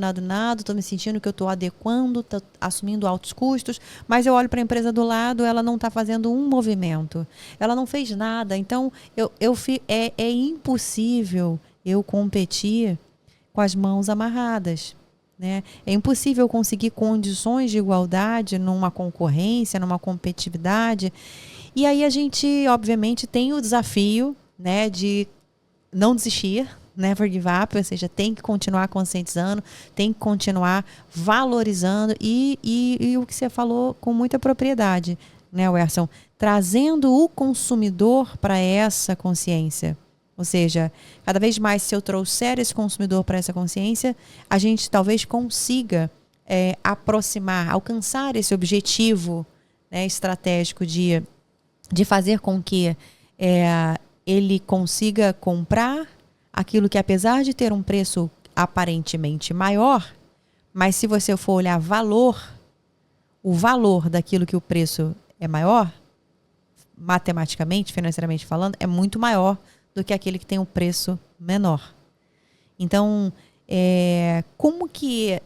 estou me sentindo que eu estou adequando, estou assumindo altos custos, mas eu olho para a empresa do lado, ela não está fazendo um movimento, ela não fez nada. Então, é impossível eu competir com as mãos amarradas. Né? É impossível conseguir condições de igualdade numa concorrência, numa competitividade. E aí a gente, obviamente, tem o desafio, né, de não desistir, never give up, ou seja, tem que continuar conscientizando, tem que continuar valorizando e o que você falou com muita propriedade, né, Werson? Trazendo o consumidor para essa consciência. Ou seja, cada vez mais, se eu trouxer esse consumidor para essa consciência, a gente talvez consiga aproximar, alcançar esse objetivo, né, estratégico de fazer com que ele consiga comprar aquilo que, apesar de ter um preço aparentemente maior, mas se você for olhar o valor daquilo que o preço é maior, matematicamente, financeiramente falando, é muito maior do que aquele que tem um preço menor. Então, como que,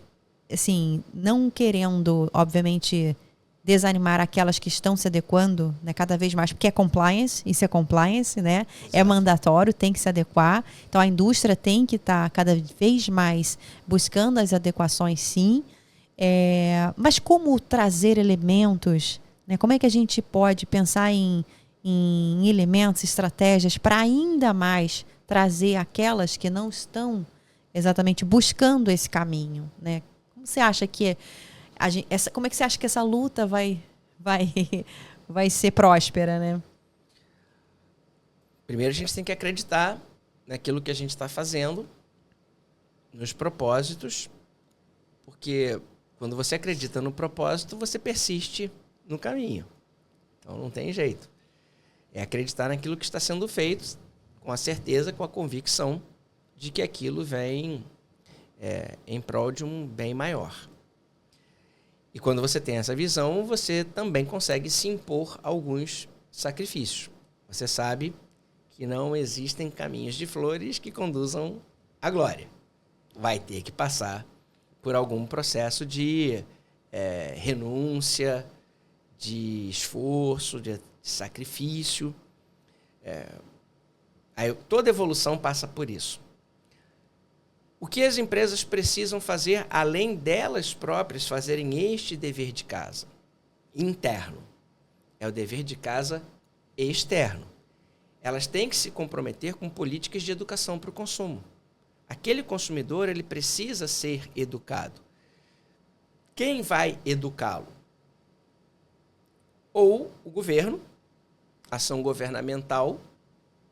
assim, não querendo, obviamente, desanimar aquelas que estão se adequando, né, cada vez mais, porque é compliance, isso é compliance, né? É mandatório, tem que se adequar. Então, a indústria tem que estar cada vez mais buscando as adequações, sim. Mas como trazer elementos, né? Como é que a gente pode pensar em elementos, estratégias para ainda mais trazer aquelas que não estão exatamente buscando esse caminho, né? Como você acha que como é que você acha que essa luta vai ser próspera, né? Primeiro, a gente tem que acreditar naquilo que a gente está fazendo, nos propósitos, porque quando você acredita no propósito, você persiste no caminho. Então, não tem jeito. É acreditar naquilo que está sendo feito, com a certeza, com a convicção de que aquilo vem em prol de um bem maior. E quando você tem essa visão, você também consegue se impor alguns sacrifícios. Você sabe que não existem caminhos de flores que conduzam à glória. Vai ter que passar por algum processo de renúncia, de esforço, de sacrifício. Toda evolução passa por isso. O que as empresas precisam fazer, além delas próprias fazerem este dever de casa interno, é o dever de casa externo. Elas têm que se comprometer com políticas de educação para o consumo. Aquele consumidor, ele precisa ser educado. Quem vai educá-lo? Ou o governo, ação governamental,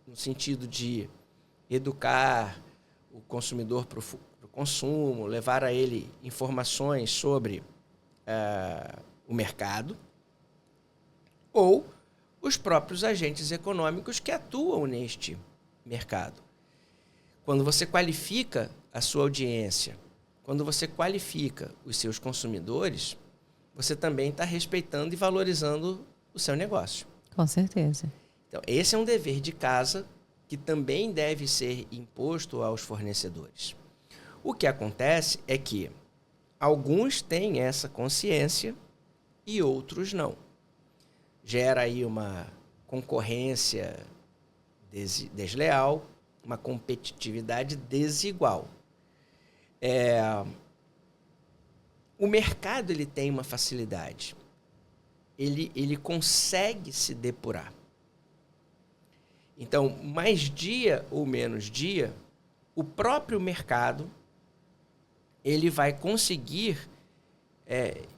no sentido de educar o consumidor para o consumo, levar a ele informações sobre o mercado, ou os próprios agentes econômicos que atuam neste mercado. quando você qualifica a sua audiência, quando você qualifica os seus consumidores, você também está respeitando e valorizando o seu negócio. Com certeza. Então, esse é um dever de casa que também deve ser imposto aos fornecedores. O que acontece é que alguns têm essa consciência e outros não. Gera aí uma concorrência desleal, uma competitividade desigual. O mercado ele tem uma facilidade. Ele consegue se depurar. Então, mais dia ou menos dia, o próprio mercado ele vai conseguir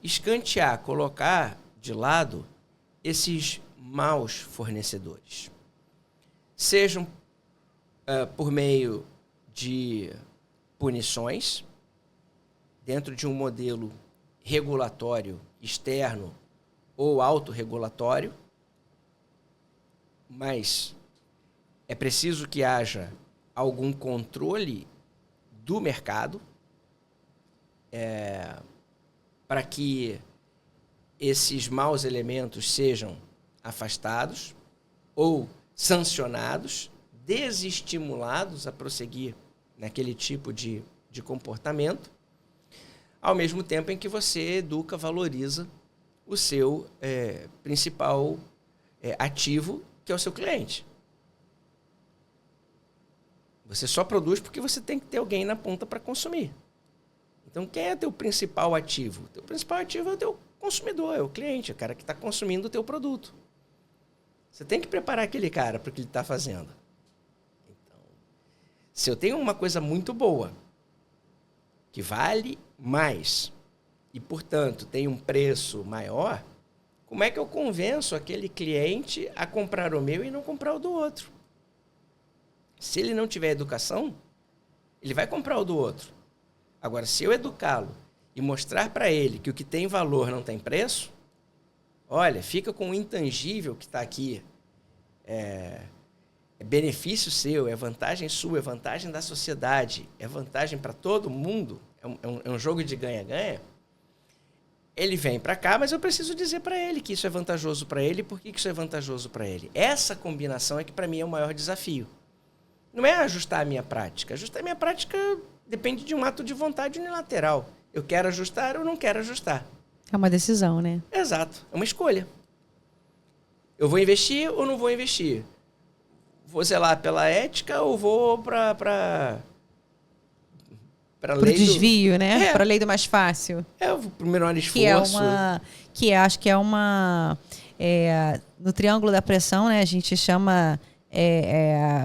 escantear, colocar de lado esses maus fornecedores. Sejam por meio de punições, dentro de um modelo regulatório externo ou autorregulatório, mas é preciso que haja algum controle do mercado para que esses maus elementos sejam afastados ou sancionados, desestimulados a prosseguir naquele tipo de comportamento, ao mesmo tempo em que você educa, valoriza o seu principal ativo, que é o seu cliente. Você só produz porque você tem que ter alguém na ponta para consumir. Então, quem é teu principal ativo? O teu principal ativo é o teu consumidor, é o cliente, é o cara que está consumindo o teu produto. Você tem que preparar aquele cara para o que ele está fazendo. Então, se eu tenho uma coisa muito boa, que vale mais, e, portanto, tem um preço maior, como é que eu convenço aquele cliente a comprar o meu e não comprar o do outro? Se ele não tiver educação, ele vai comprar o do outro. Agora, se eu educá-lo e mostrar para ele que o que tem valor não tem preço, olha, fica com o intangível que está aqui. É benefício seu, é vantagem sua, é vantagem da sociedade, é vantagem para todo mundo, é um jogo de ganha-ganha. Ele vem para cá, mas eu preciso dizer para ele que isso é vantajoso para ele e por que isso é vantajoso para ele. Essa combinação é que para mim é o maior desafio. Não é ajustar a minha prática. Ajustar a minha prática depende de um ato de vontade unilateral. Eu quero ajustar ou não quero ajustar. É uma decisão, né? Exato. É uma escolha. Eu vou investir ou não vou investir? Vou zelar pela ética ou vou para lei desvio, né? Para a lei do mais fácil. Para o menor esforço. Acho que é uma... no triângulo da pressão, né? A gente chama...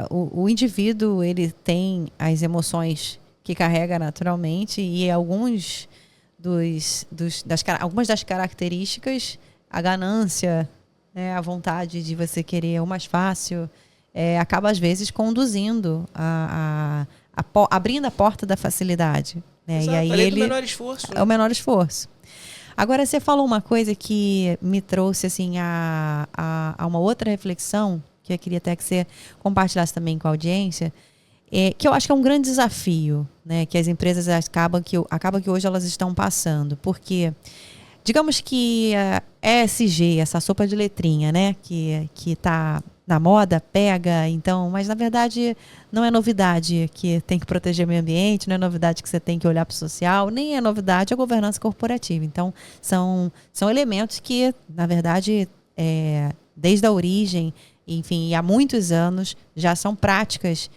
o indivíduo, ele tem as emoções que carrega naturalmente e algumas das características, a ganância, né, a vontade de você querer o mais fácil, acaba às vezes conduzindo abrindo a porta da facilidade, né? Exato, e aí ele é o menor esforço, né? É o menor esforço. Agora, você falou uma coisa que me trouxe assim a uma outra reflexão que eu queria até que você compartilhasse também com a audiência, que eu acho que é um grande desafio, né, que as empresas acabam que hoje elas estão passando, porque digamos que a ESG, essa sopa de letrinha, né, que está na moda, pega, então, mas na verdade não é novidade que tem que proteger o meio ambiente, não é novidade que você tem que olhar para o social, nem é novidade a governança corporativa. Então, são elementos que, na verdade, desde a origem, enfim, há muitos anos já são práticas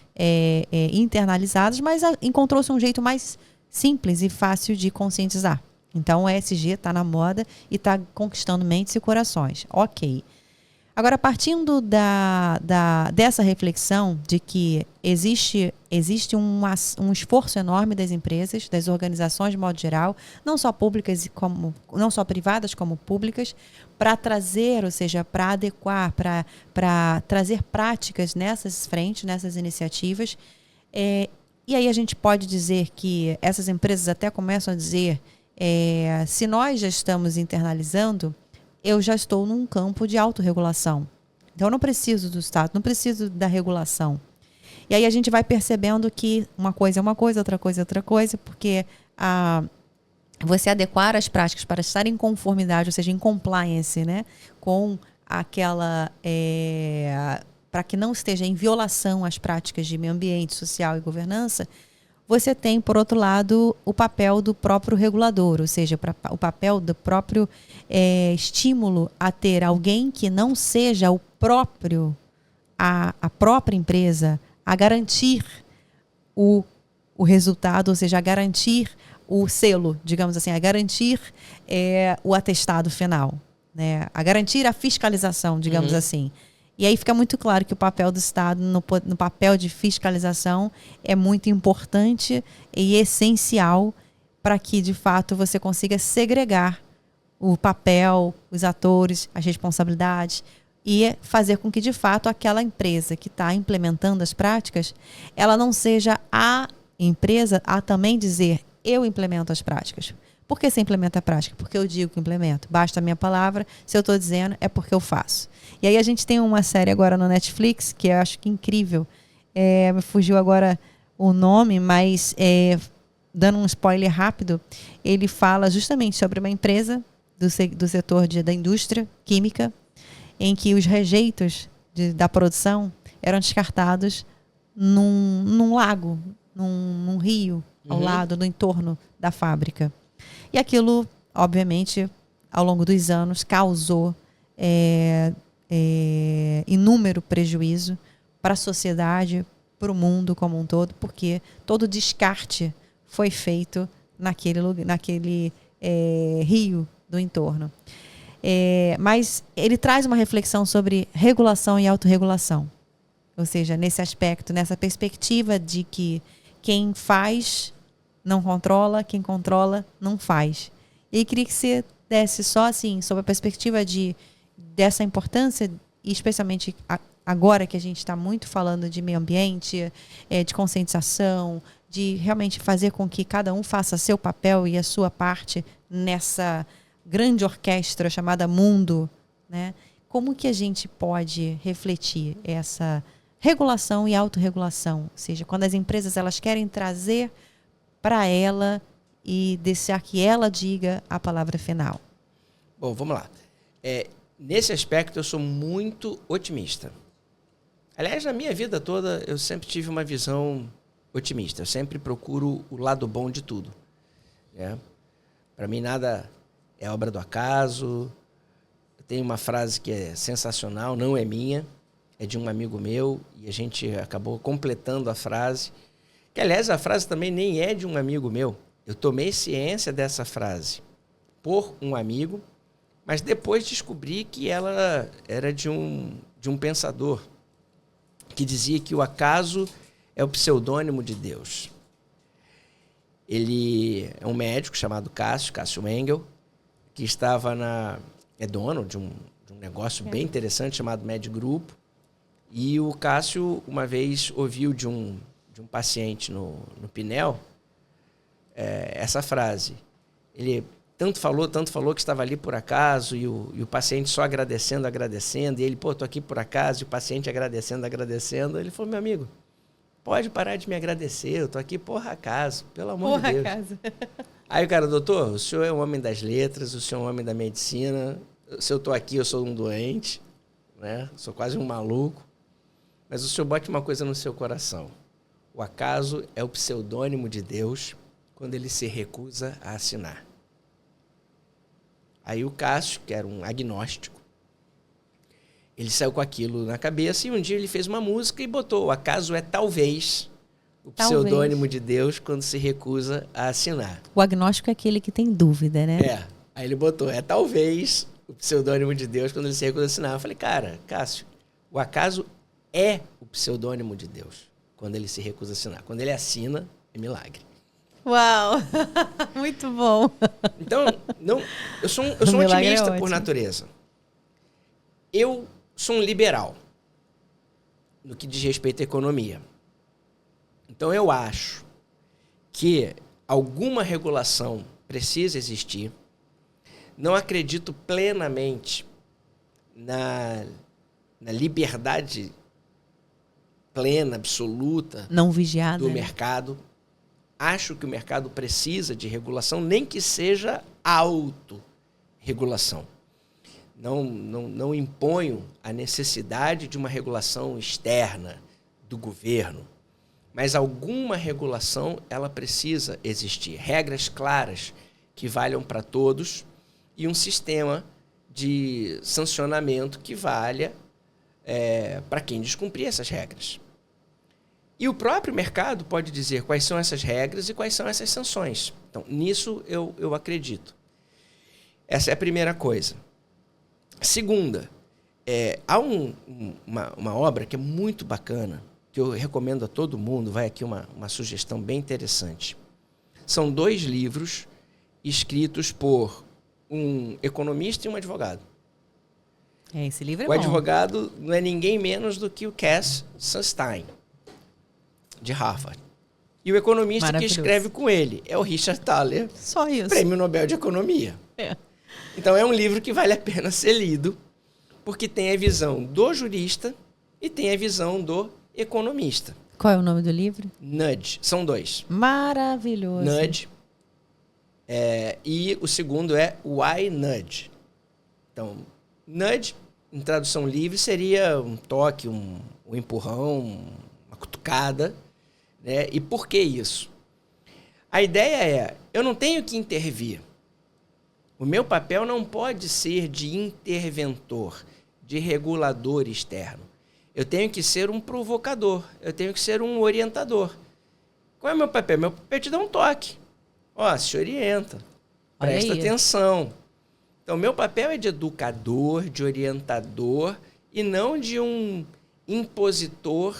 internalizadas, mas encontrou-se um jeito mais simples e fácil de conscientizar. Então, o ESG está na moda e está conquistando mentes e corações. Ok. Agora, partindo dessa reflexão de que existe um esforço enorme das empresas, das organizações de modo geral, não só públicas não só privadas como públicas, para trazer, ou seja, para adequar, para trazer práticas nessas frentes, nessas iniciativas. E aí a gente pode dizer que essas empresas até começam a dizer, se nós já estamos internalizando, eu já estou num campo de autorregulação. Então, eu não preciso do Estado, não preciso da regulação. E aí a gente vai percebendo que uma coisa é uma coisa, outra coisa é outra coisa, porque você adequar as práticas para estar em conformidade, ou seja, em compliance, né, com aquela... para que não esteja em violação às práticas de meio ambiente, social e governança, você tem, por outro lado, o papel do próprio regulador, ou seja, o papel do próprio estímulo a ter alguém que não seja o próprio, a própria empresa, a garantir o resultado, ou seja, a garantir o selo, digamos assim, a garantir o atestado final, né? A garantir a fiscalização, digamos assim. E aí fica muito claro que o papel do Estado no papel de fiscalização é muito importante e essencial para que, de fato, você consiga segregar o papel, os atores, as responsabilidades e fazer com que, de fato, aquela empresa que está implementando as práticas, ela não seja a empresa a também dizer eu implemento as práticas. Por que você implementa a prática? Porque eu digo que implemento. Basta a minha palavra. Se eu estou dizendo, é porque eu faço. E aí a gente tem uma série agora no Netflix, que eu acho que incrível. Me fugiu agora o nome, mas dando um spoiler rápido, ele fala justamente sobre uma empresa do setor da indústria química, em que os rejeitos da produção eram descartados num lago, num rio, ao lado, no entorno da fábrica. E aquilo, obviamente, ao longo dos anos, causou inúmero prejuízo para a sociedade, para o mundo como um todo, porque todo descarte foi feito naquele rio do entorno. Mas ele traz uma reflexão sobre regulação e autorregulação. Ou seja, nesse aspecto, nessa perspectiva de que quem faz não controla, quem controla não faz. E queria que você desse só assim, sob a perspectiva dessa importância, e especialmente agora que a gente está muito falando de meio ambiente, de conscientização, de realmente fazer com que cada um faça seu papel e a sua parte nessa grande orquestra chamada mundo, né? Como que a gente pode refletir essa regulação e autorregulação? Ou seja, quando as empresas elas querem trazer para ela e deixar que ela diga a palavra final. Bom, vamos lá. Nesse aspecto, eu sou muito otimista. Aliás, na minha vida toda, eu sempre tive uma visão otimista. Eu sempre procuro o lado bom de tudo. Né? Para mim, nada é obra do acaso. Eu tenho uma frase que é sensacional, não é minha, é de um amigo meu, e a gente acabou completando a frase. Que, aliás, a frase também nem é de um amigo meu. Eu tomei ciência dessa frase por um amigo, mas depois descobri que ela era de um pensador que dizia que o acaso é o pseudônimo de Deus. Ele é um médico chamado Cássio Engel, que estava é dono de um negócio bem interessante chamado Med Grupo. E o Cássio, uma vez, ouviu de um paciente no Pinel essa frase. Ele tanto falou que estava ali por acaso, e o paciente só agradecendo, e ele, tô aqui por acaso, e o paciente agradecendo. Ele falou, meu amigo, pode parar de me agradecer, eu tô aqui por acaso, pelo amor de Deus. Acaso. Aí o cara, doutor, o senhor é um homem das letras, o senhor é um homem da medicina, se eu tô aqui, eu sou um doente, né? Sou quase um maluco, mas o senhor bote uma coisa no seu coração. O acaso é o pseudônimo de Deus quando ele se recusa a assinar. Aí o Cássio, que era um agnóstico, ele saiu com aquilo na cabeça e um dia ele fez uma música e botou: o acaso é talvez o pseudônimo de Deus quando se recusa a assinar. O agnóstico é aquele que tem dúvida, né? Aí ele botou: é talvez o pseudônimo de Deus quando ele se recusa a assinar. Eu falei: cara, Cássio, o acaso é o pseudônimo de Deus quando ele se recusa a assinar. Quando ele assina, é milagre. Uau! Muito bom. Então, eu sou um otimista por natureza. Eu sou um liberal no que diz respeito à economia. Então, eu acho que alguma regulação precisa existir. Não acredito plenamente na liberdade plena, absoluta não vigiada do mercado. Acho que o mercado precisa de regulação, nem que seja autorregulação. Não imponho a necessidade de uma regulação externa do governo, mas alguma regulação ela precisa existir. Regras claras que valham para todos e um sistema de sancionamento que valha para quem descumprir essas regras. E o próprio mercado pode dizer quais são essas regras e quais são essas sanções. Então, nisso eu acredito. Essa é a primeira coisa. Segunda, há uma obra que é muito bacana, que eu recomendo a todo mundo, vai aqui uma sugestão bem interessante. São 2 livros escritos por um economista e um advogado. Esse livro é bom. O advogado não é ninguém menos do que o Cass Sunstein, de Harvard. E o economista que escreve com ele é o Richard Thaler, só isso. Prêmio Nobel de Economia. Então é um livro que vale a pena ser lido, porque tem a visão do jurista e tem a visão do economista. Qual é o nome do livro? Nudge. São 2. Maravilhoso. Nudge. E o segundo é Why Nudge. Então, nudge, em tradução livre, seria um toque, um empurrão, uma cutucada. Né? E por que isso? A ideia eu não tenho que intervir. O meu papel não pode ser de interventor, de regulador externo. Eu tenho que ser um provocador, eu tenho que ser um orientador. Qual é o meu papel? Meu papel é te dar um toque. Se orienta, presta atenção. Então, meu papel é de educador, de orientador e não de um impositor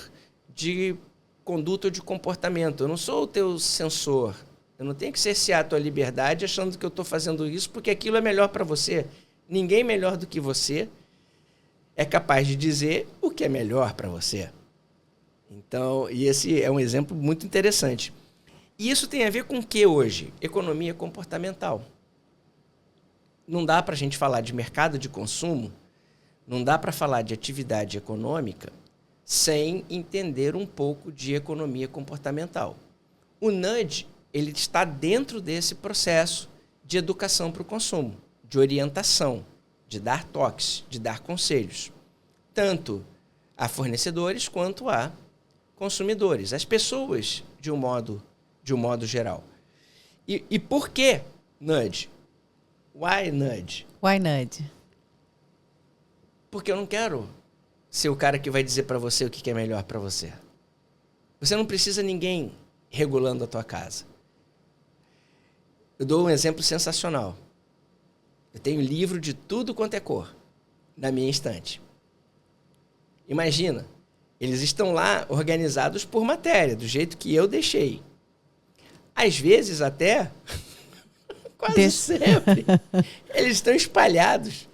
de conduta ou de comportamento. Eu não sou o teu censor. Eu não tenho que cercear a tua liberdade achando que eu estou fazendo isso porque aquilo é melhor para você. Ninguém melhor do que você é capaz de dizer o que é melhor para você. Então, e esse é um exemplo muito interessante. E isso tem a ver com o que hoje? Economia comportamental. Não dá para a gente falar de mercado de consumo, não dá para falar de atividade econômica sem entender um pouco de economia comportamental. O nudge, ele está dentro desse processo de educação para o consumo, de orientação, de dar toques, de dar conselhos, tanto a fornecedores quanto a consumidores, as pessoas de um modo geral. E por que nudge? Why nudge? Why nudge? Porque eu não quero ser o cara que vai dizer para você o que é melhor para você. Você não precisa de ninguém regulando a tua casa. Eu dou um exemplo sensacional. Eu tenho livro de tudo quanto é cor na minha estante. Imagina, eles estão lá organizados por matéria, do jeito que eu deixei. Às vezes até, quase sempre, eles estão espalhados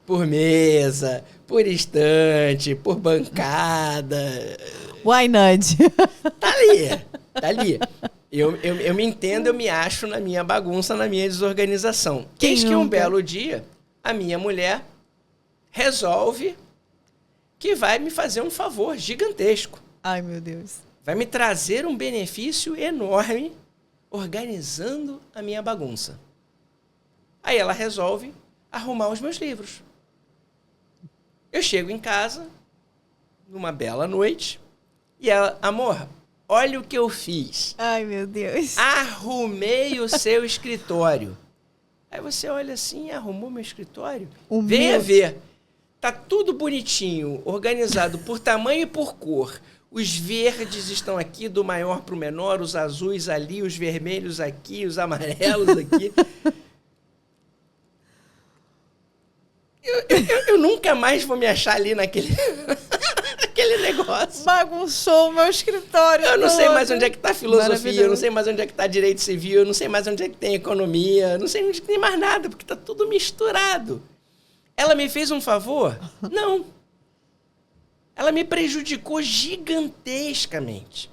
por mesa, por estante, por bancada. Why nudge? Tá ali. Eu me entendo, eu me acho na minha bagunça, na minha desorganização. Eis que um belo dia, a minha mulher resolve que vai me fazer um favor gigantesco. Ai, meu Deus. Vai me trazer um benefício enorme organizando a minha bagunça. Aí ela resolve arrumar os meus livros. Eu chego em casa, numa bela noite, e ela, amor, olha o que eu fiz. Ai, meu Deus. Arrumei o seu escritório. Aí você olha assim, arrumou meu escritório? Venha ver. Tá tudo bonitinho, organizado por tamanho e por cor. Os verdes estão aqui, do maior para o menor, os azuis ali, os vermelhos aqui, os amarelos aqui. Eu nunca mais vou me achar ali naquele negócio. Bagunçou o meu escritório. Eu não sei mais onde é que está a filosofia, eu não sei mais onde é que está direito civil, eu não sei mais onde é que tem economia, eu não sei onde tem mais nada, porque está tudo misturado. Ela me fez um favor? Não. Ela me prejudicou gigantescamente.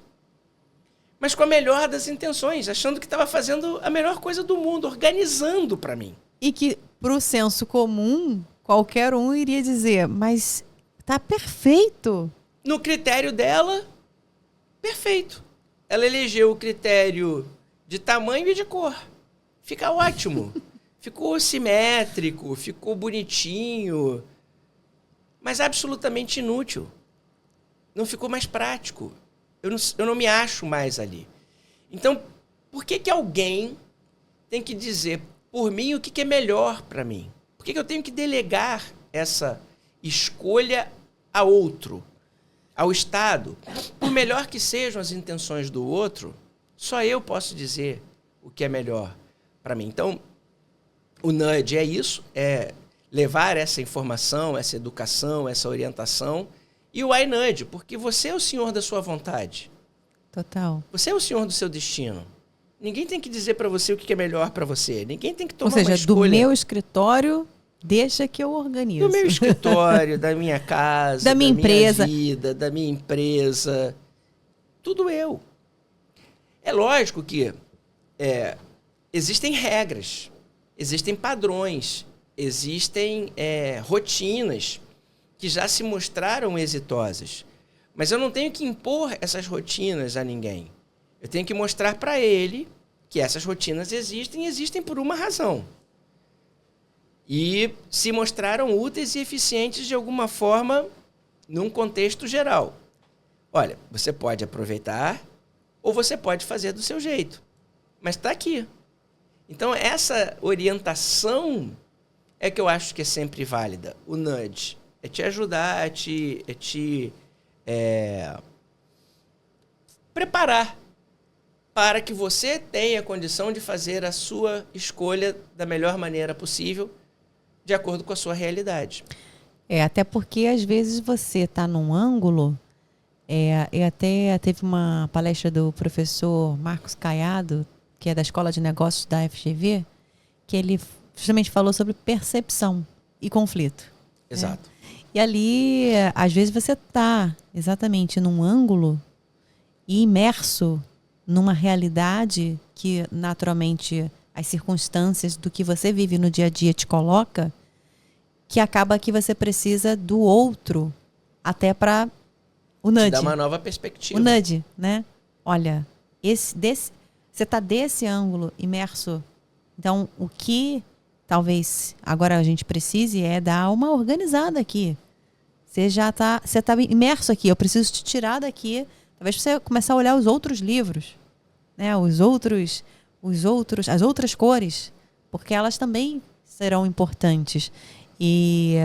Mas com a melhor das intenções, achando que estava fazendo a melhor coisa do mundo, organizando para mim. E que, para o senso comum, qualquer um iria dizer, mas tá perfeito. No critério dela, perfeito. Ela elegeu o critério de tamanho e de cor. Fica ótimo. Ficou simétrico, ficou bonitinho, mas absolutamente inútil. Não ficou mais prático. Eu não me acho mais ali. Então, por que alguém tem que dizer por mim o que é melhor para mim? Por que eu tenho que delegar essa escolha a outro, ao Estado? Por melhor que sejam as intenções do outro, só eu posso dizer o que é melhor para mim. Então, o nudge é isso, é levar essa informação, essa educação, essa orientação. E o I nudge, porque você é o senhor da sua vontade. Total. Você é o senhor do seu destino. Ninguém tem que dizer para você o que é melhor para você. Ninguém tem que tomar uma escolha. Ou seja, do meu escritório, deixa que eu organizo. Do meu escritório, da minha casa, da minha empresa, vida, da minha empresa. Tudo eu. É lógico que existem regras, existem padrões, existem rotinas que já se mostraram exitosas. Mas eu não tenho que impor essas rotinas a ninguém. Eu tenho que mostrar para ele que essas rotinas existem por uma razão. E se mostraram úteis e eficientes de alguma forma num contexto geral. Olha, você pode aproveitar ou você pode fazer do seu jeito. Mas está aqui. Então, essa orientação é que eu acho que é sempre válida. O nudge é te ajudar, é te preparar para que você tenha condição de fazer a sua escolha da melhor maneira possível, de acordo com a sua realidade. Até porque às vezes você está num ângulo, e até teve uma palestra do professor Marcos Caiado, que é da Escola de Negócios da FGV, que ele justamente falou sobre percepção e conflito. Exato. E ali, às vezes você está exatamente num ângulo e imerso numa realidade que, naturalmente, as circunstâncias do que você vive no dia a dia te coloca, que acaba que você precisa do outro até para o nudge. Te dá uma nova perspectiva. O nudge, né? Olha, você está desse ângulo imerso. Então, o que talvez agora a gente precise é dar uma organizada aqui. Você está imerso aqui. Eu preciso te tirar daqui. Talvez você começar a olhar os outros livros, né? As outras cores, porque elas também serão importantes. E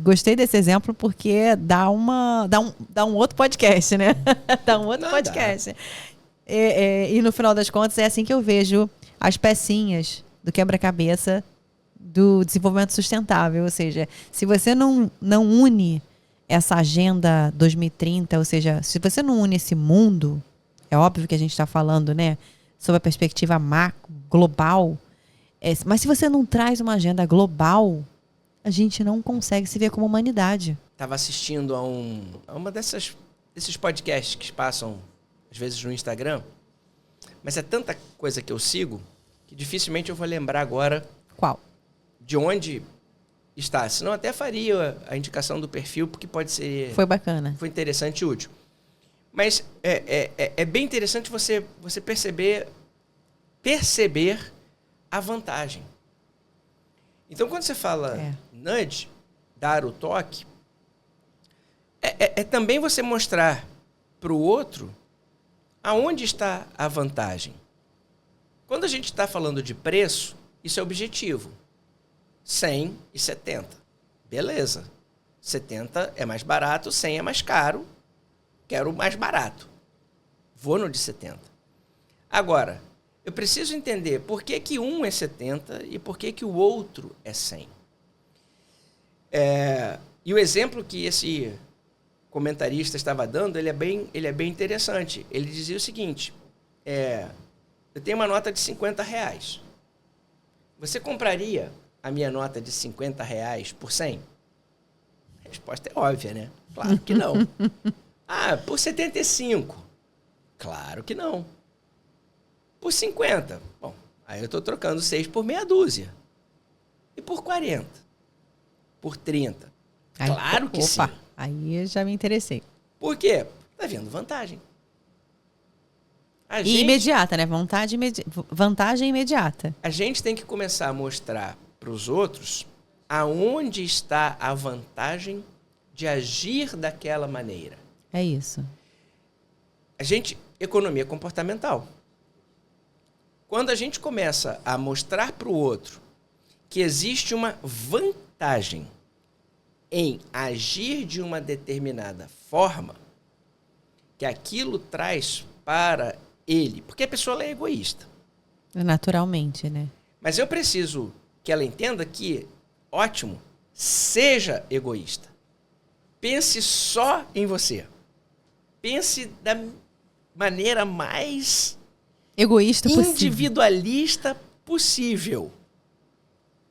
gostei desse exemplo porque dá um outro podcast, né? Dá um outro podcast. E no final das contas é assim que eu vejo as pecinhas do quebra-cabeça do desenvolvimento sustentável. Ou seja, se você não une essa agenda 2030, ou seja, se você não une esse mundo, é óbvio que a gente está falando, né, sobre a perspectiva macro, global, mas se você não traz uma agenda global, a gente não consegue se ver como humanidade. Estava assistindo a uma desses podcasts que passam, às vezes, no Instagram, mas é tanta coisa que eu sigo que dificilmente eu vou lembrar agora qual, de onde está. Senão até faria a indicação do perfil, porque pode ser... Foi bacana. Foi interessante e útil. Mas é bem interessante você perceber a vantagem. Então, quando você fala nudge, dar o toque, é também você mostrar para o outro aonde está a vantagem. Quando a gente está falando de preço, isso é objetivo. 100 e 70. Beleza. 70 é mais barato, 100 é mais caro. Quero o mais barato. Vou no de 70. Agora, eu preciso entender por que um é 70 e por que o outro é 100. E o exemplo que esse comentarista estava dando, ele é bem interessante. Ele dizia o seguinte, eu tenho uma nota de R$50. Você compraria a minha nota de R$50 por 100? A resposta é óbvia, né? Claro que não. Por 75? Claro que não. Por 50? Bom, aí eu estou trocando 6 por meia dúzia. E por 40? Por 30? Claro que sim. Aí eu já me interessei. Por quê? Tá vendo vantagem. E imediata, né? Vantagem imediata. A gente tem que começar a mostrar para os outros aonde está a vantagem de agir daquela maneira. É isso. Economia comportamental. Quando a gente começa a mostrar para o outro que existe uma vantagem em agir de uma determinada forma, que aquilo traz para ele, porque a pessoa é egoísta. Naturalmente, né? Mas eu preciso que ela entenda que, ótimo, seja egoísta. Pense só em você. Pense da maneira mais egoísta possível. Individualista possível.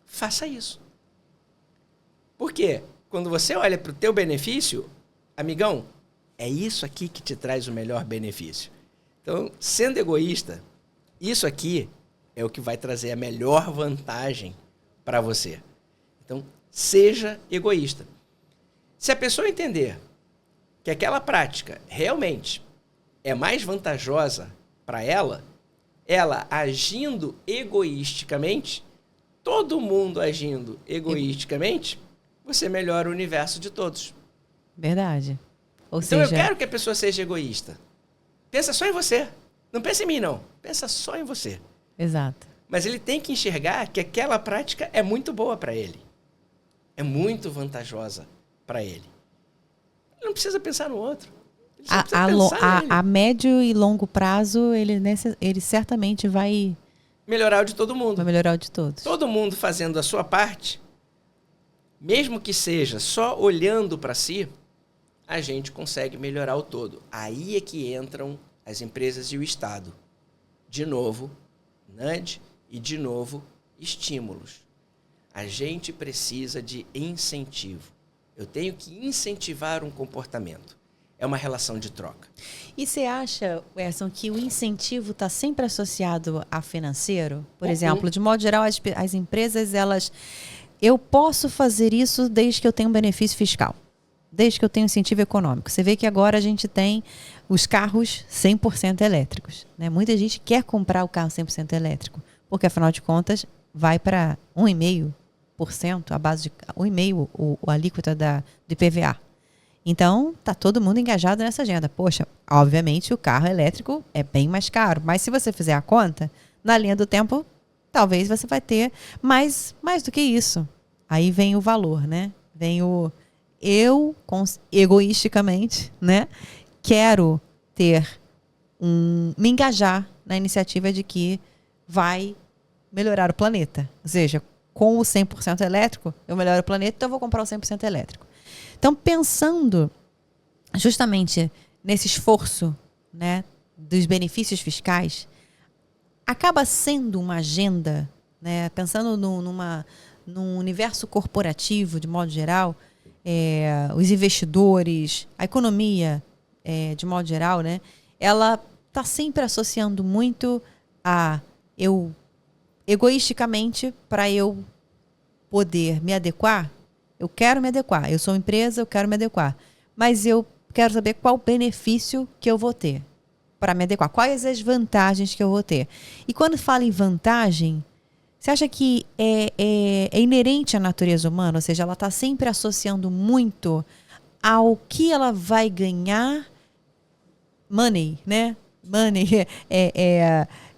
Faça isso. Por quê? Quando você olha para o teu benefício, amigão, é isso aqui que te traz o melhor benefício. Então, sendo egoísta, isso aqui é o que vai trazer a melhor vantagem para você. Então, seja egoísta. Se a pessoa entender que aquela prática realmente é mais vantajosa para ela agindo egoisticamente, todo mundo agindo egoisticamente, você melhora o universo de todos. Verdade. Ou então seja... eu quero que a pessoa seja egoísta. Pensa só em você. Não pensa em mim, não. Pensa só em você. Exato. Mas ele tem que enxergar que aquela prática é muito boa para ele. É muito vantajosa para ele. Ele não precisa pensar no outro. Ele só precisa pensar nele. A médio e longo prazo, ele certamente vai... melhorar o de todo mundo. Vai melhorar o de todos. Todo mundo fazendo a sua parte, mesmo que seja só olhando para si, a gente consegue melhorar o todo. Aí é que entram as empresas e o Estado. De novo, nudge e de novo, estímulos. A gente precisa de incentivo. Eu tenho que incentivar um comportamento. É uma relação de troca. E você acha, Werson, que o incentivo está sempre associado a financeiro? Por exemplo, de modo geral, as empresas, eu posso fazer isso desde que eu tenha um benefício fiscal. Desde que eu tenha um incentivo econômico. Você vê que agora a gente tem os carros 100% elétricos. Né? Muita gente quer comprar o carro 100% elétrico, porque, afinal de contas, vai para 1,5%, a base de 1,5% a alíquota do IPVA. Então, está todo mundo engajado nessa agenda. Poxa, obviamente o carro elétrico é bem mais caro, mas se você fizer a conta, na linha do tempo, talvez você vai ter mais do que isso. Aí vem o valor, né? Vem o... Eu, egoisticamente, né, quero me engajar na iniciativa de que vai melhorar o planeta. Ou seja, com o 100% elétrico, eu melhoro o planeta, então eu vou comprar o 100% elétrico. Então, pensando justamente nesse esforço, né, dos benefícios fiscais, acaba sendo uma agenda, né, pensando num universo corporativo, de modo geral, os investidores, a economia, de modo geral, né, ela está sempre associando muito a egoisticamente, para eu poder me adequar, eu quero me adequar, eu sou uma empresa, eu quero me adequar, mas eu quero saber qual benefício que eu vou ter para me adequar, quais as vantagens que eu vou ter. E quando fala em vantagem, você acha que é inerente à natureza humana? Ou seja, ela está sempre associando muito ao que ela vai ganhar. Money, né? Money.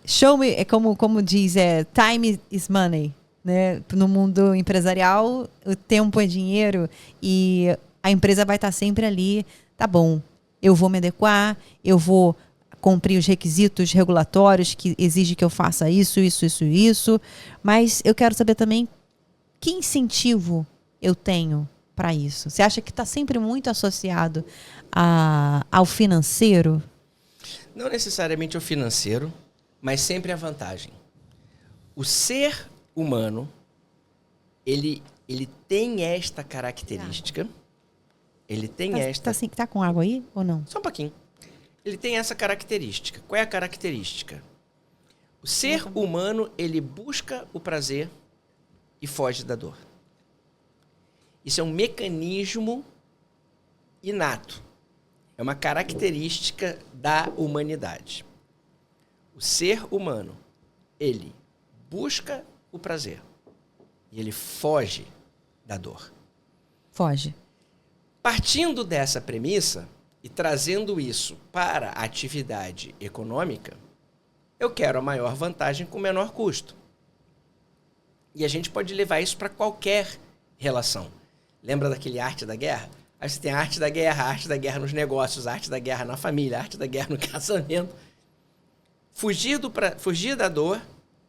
Show me, como diz, time is money. Né? No mundo empresarial, o tempo é dinheiro e a empresa vai estar sempre ali. Tá bom, eu vou me adequar, eu vou cumprir os requisitos regulatórios que exigem que eu faça isso, mas eu quero saber também que incentivo eu tenho para isso. Você acha que está sempre muito associado ao financeiro? Não necessariamente ao financeiro, mas sempre à vantagem. O ser humano, ele tem esta característica. Ele tem Tá com água aí ou não? Só um pouquinho. Ele tem essa característica. Qual é a característica? O ser humano, ele busca o prazer e foge da dor. Isso é um mecanismo inato. É uma característica da humanidade. O ser humano, ele busca o prazer e ele foge da dor. Foge. Partindo dessa premissa e trazendo isso para a atividade econômica, eu quero a maior vantagem com o menor custo. E a gente pode levar isso para qualquer relação. Lembra daquele arte da guerra? Aí você tem a arte da guerra nos negócios, a arte da guerra na família, a arte da guerra no casamento. Fugir da dor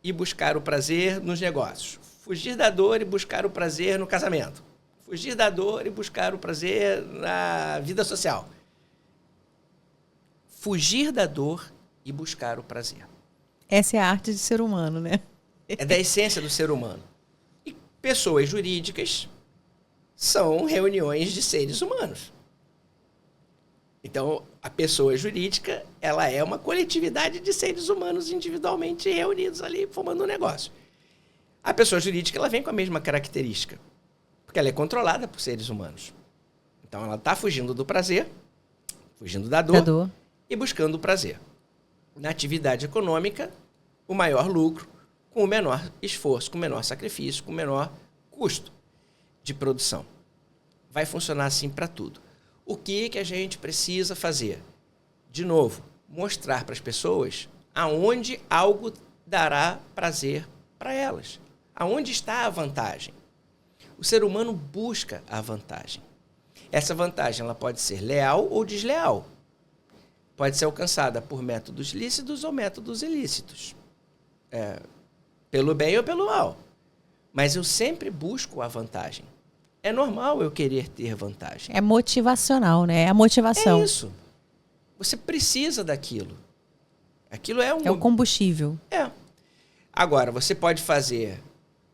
e buscar o prazer nos negócios. Fugir da dor e buscar o prazer no casamento. Fugir da dor e buscar o prazer na vida social. Fugir da dor e buscar o prazer. Essa é a arte de ser humano, né? É da essência do ser humano. E pessoas jurídicas são reuniões de seres humanos. Então, a pessoa jurídica, ela é uma coletividade de seres humanos individualmente reunidos ali, formando um negócio. A pessoa jurídica, ela vem com a mesma característica, porque ela é controlada por seres humanos. Então, ela está fugindo do prazer, fugindo da dor e buscando o prazer. Na atividade econômica, o maior lucro, com o menor esforço, com o menor sacrifício, com o menor custo de produção. Vai funcionar assim para tudo. O que a gente precisa fazer? De novo, mostrar para as pessoas aonde algo dará prazer para elas. Aonde está a vantagem? O ser humano busca a vantagem. Essa vantagem ela pode ser leal ou desleal. Pode ser alcançada por métodos lícitos ou métodos ilícitos. Pelo bem ou pelo mal. Mas eu sempre busco a vantagem. É normal eu querer ter vantagem. É motivacional, né? É a motivação. É isso. Você precisa daquilo. Aquilo é o combustível. É. Agora, você pode fazer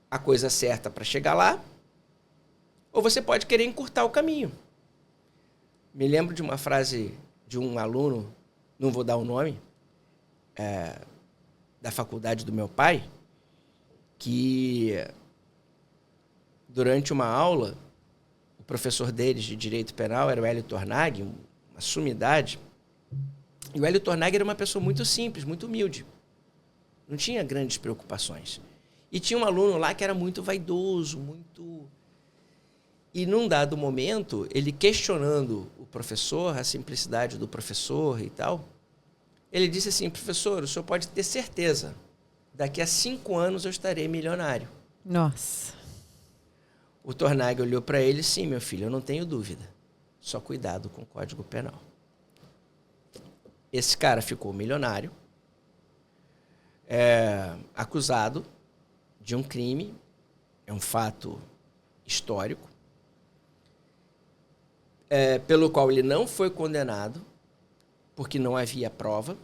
a coisa certa para chegar lá, ou você pode querer encurtar o caminho. Me lembro de uma frase de um aluno, não vou dar o nome, da faculdade do meu pai, que durante uma aula, o professor deles de Direito Penal era o Hélio Tornag, uma sumidade. E o Hélio Tornag era uma pessoa muito simples, muito humilde. Não tinha grandes preocupações. E tinha um aluno lá que era muito vaidoso, muito... E num dado momento, ele questionando o professor, a simplicidade do professor e tal, ele disse assim: professor, o senhor pode ter certeza, daqui a 5 anos eu estarei milionário. Nossa. O Tornag olhou para ele: sim, meu filho, eu não tenho dúvida. Só cuidado com o Código Penal. Esse cara ficou milionário, acusado de um crime, é um fato histórico, pelo qual ele não foi condenado, porque não havia prova.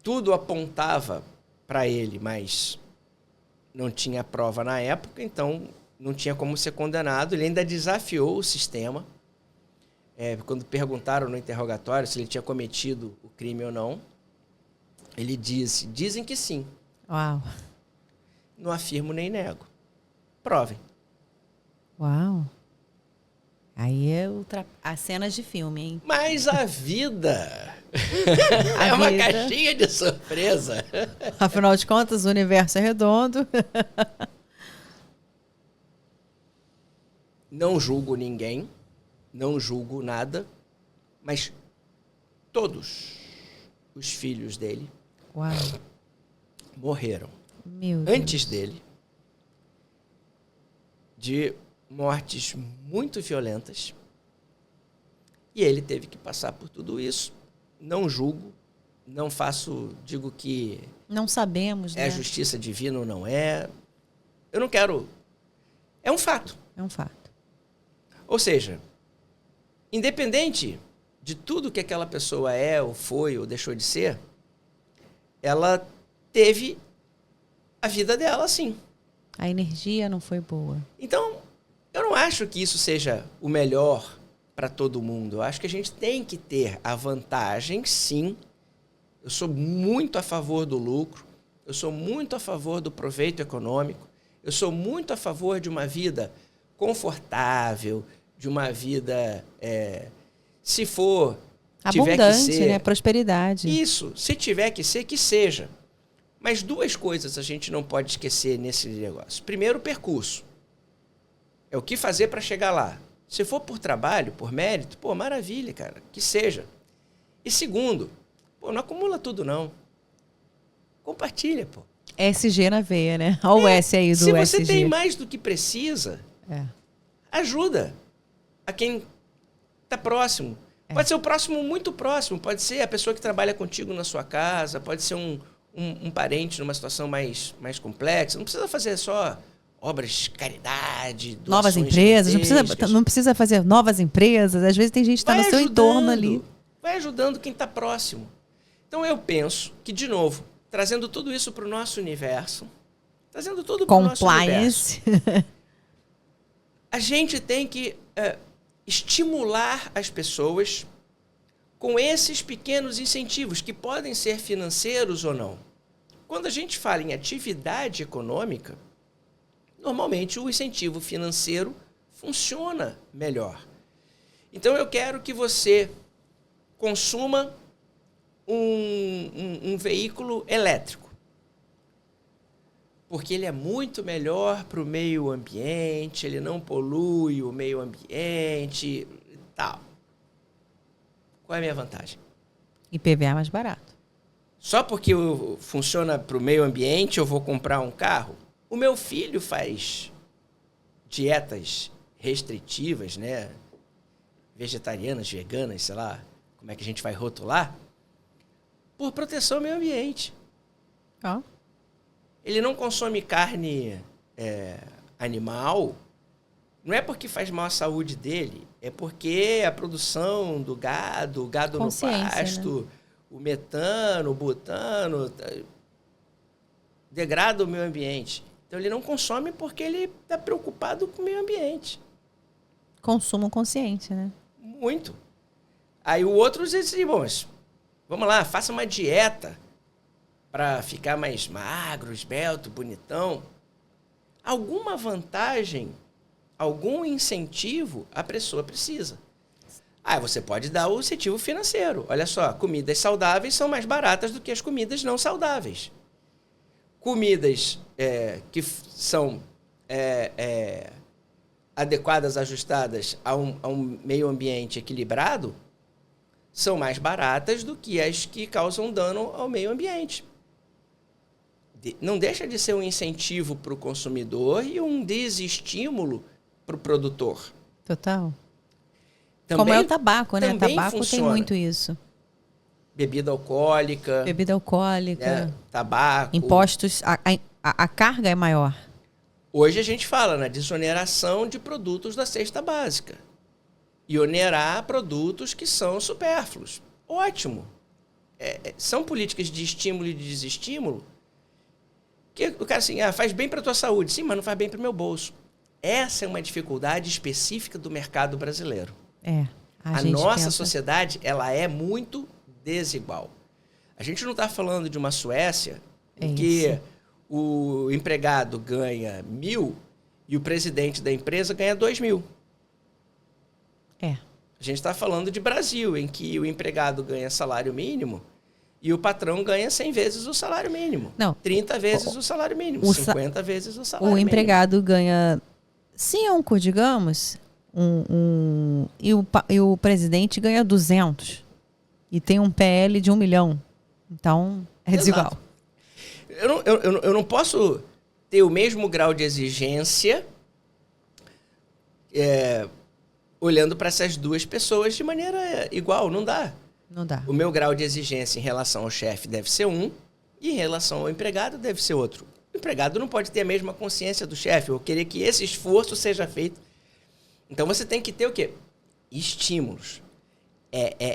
Tudo apontava para ele, mas não tinha prova na época, então não tinha como ser condenado. Ele ainda desafiou o sistema. Quando perguntaram no interrogatório se ele tinha cometido o crime ou não, ele disse: dizem que sim. Uau. Não afirmo nem nego. Provem. Uau. Aí é as cenas de filme, hein? Mas a vida é uma caixinha de surpresa. Afinal de contas, o universo é redondo. Não julgo ninguém, não julgo nada, mas todos os filhos dele morreram antes dele, de mortes muito violentas, e ele teve que passar por tudo isso. Não julgo, não faço, digo que... Não sabemos, né? É justiça divina ou não é. Eu não quero... É um fato. É um fato. Ou seja, independente de tudo que aquela pessoa é, ou foi, ou deixou de ser, ela teve a vida dela assim. A energia não foi boa. Então, eu não acho que isso seja o melhor para todo mundo. Eu acho que a gente tem que ter a vantagem, sim. Eu sou muito a favor do lucro, eu sou muito a favor do proveito econômico, eu sou muito a favor de uma vida confortável, de uma vida, se for... abundante, tiver que ser, né? Prosperidade. Isso. Se tiver que ser, que seja. Mas 2 coisas a gente não pode esquecer nesse negócio. Primeiro, o percurso. É o que fazer para chegar lá. Se for por trabalho, por mérito, pô, maravilha, cara, que seja. E segundo, pô, não acumula tudo, não. Compartilha, pô. SG na veia, né? Olha o S aí do Se você SG. tem mais do que precisa, ajuda a quem está próximo. Pode ser o próximo muito próximo, pode ser a pessoa que trabalha contigo na sua casa, pode ser um parente numa situação mais complexa. Não precisa fazer só obras de caridade, novas empresas, não precisa fazer novas empresas. Às vezes tem gente que está no seu entorno ali. Vai ajudando quem está próximo. Então eu penso que, de novo, trazendo tudo isso para o nosso universo, trazendo tudo para o nosso universo, a gente tem que estimular as pessoas com esses pequenos incentivos, que podem ser financeiros ou não. Quando a gente fala em atividade econômica, normalmente o incentivo financeiro funciona melhor. Então eu quero que você consuma um veículo elétrico, porque ele é muito melhor para o meio ambiente, ele não polui o meio ambiente e tal. Qual é a minha vantagem? IPVA é mais barato. Só porque funciona para o meio ambiente eu vou comprar um carro? O meu filho faz dietas restritivas, né? Vegetarianas, veganas, sei lá, como é que a gente vai rotular? Por proteção ao meio ambiente. Ele não consome carne animal, não é porque faz mal à saúde dele, é porque a produção do gado, o gado no pasto, né? O metano, o butano, degrada o meio ambiente. Então ele não consome porque ele está preocupado com o meio ambiente. Consumo consciente, né? Muito. Aí o outro diz assim, bom, mas vamos lá, faça uma dieta para ficar mais magro, esbelto, bonitão. Alguma vantagem, algum incentivo a pessoa precisa. Você pode dar o incentivo financeiro. Olha só, comidas saudáveis são mais baratas do que as comidas não saudáveis. Comidas que são adequadas, ajustadas a um meio ambiente equilibrado, são mais baratas do que as que causam dano ao meio ambiente. Não deixa de ser um incentivo para o consumidor e um desestímulo para o produtor. Total. Também, como é o tabaco, né? O tabaco funciona. Tem muito isso. Bebida alcoólica. Né? Tabaco. Impostos. A carga é maior. Hoje a gente fala na desoneração de produtos da cesta básica. E onerar produtos que são supérfluos. Ótimo. São políticas de estímulo e de desestímulo. Que o cara assim, faz bem para a tua saúde. Sim, mas não faz bem para o meu bolso. Essa é uma dificuldade específica do mercado brasileiro. A nossa sociedade, ela é muito desigual. A gente não está falando de uma Suécia em que o empregado ganha 1.000 e o presidente da empresa ganha 2.000. A gente está falando de Brasil, em que o empregado ganha salário mínimo e o patrão ganha 100 vezes o salário mínimo. Não. 30 vezes o salário mínimo, 50 vezes o salário mínimo. O empregado ganha 5, digamos, e o presidente ganha 200. E tem um PL de 1 milhão. Então, é desigual. Eu não posso ter o mesmo grau de exigência olhando para essas duas pessoas de maneira igual. Não dá. Não dá. O meu grau de exigência em relação ao chefe deve ser um e em relação ao empregado deve ser outro. O empregado não pode ter a mesma consciência do chefe ou querer que esse esforço seja feito. Então, você tem que ter o quê? Estímulos.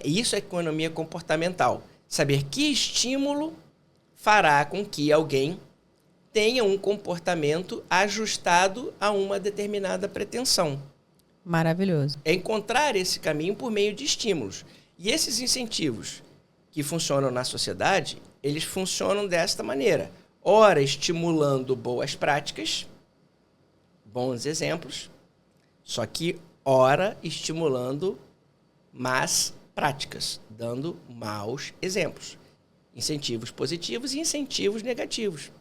Isso é economia comportamental. Saber que estímulo fará com que alguém tenha um comportamento ajustado a uma determinada pretensão. Maravilhoso. É encontrar esse caminho por meio de estímulos. E esses incentivos que funcionam na sociedade, eles funcionam desta maneira. Ora, estimulando boas práticas, bons exemplos, só que, ora estimulando más práticas, dando maus exemplos. Incentivos positivos e incentivos negativos.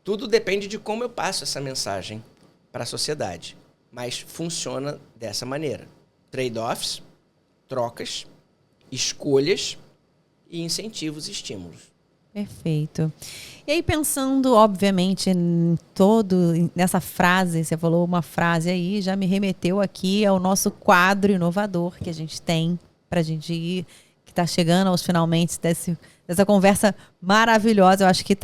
Tudo depende de como eu passo essa mensagem para a sociedade. Mas funciona dessa maneira. Trade-offs, trocas, escolhas e incentivos e estímulos. Perfeito. E aí, pensando, obviamente, nessa frase, você falou uma frase aí, já me remeteu aqui ao nosso quadro inovador que a gente tem para a gente ir, que está chegando aos finalmente dessa conversa maravilhosa. Eu acho que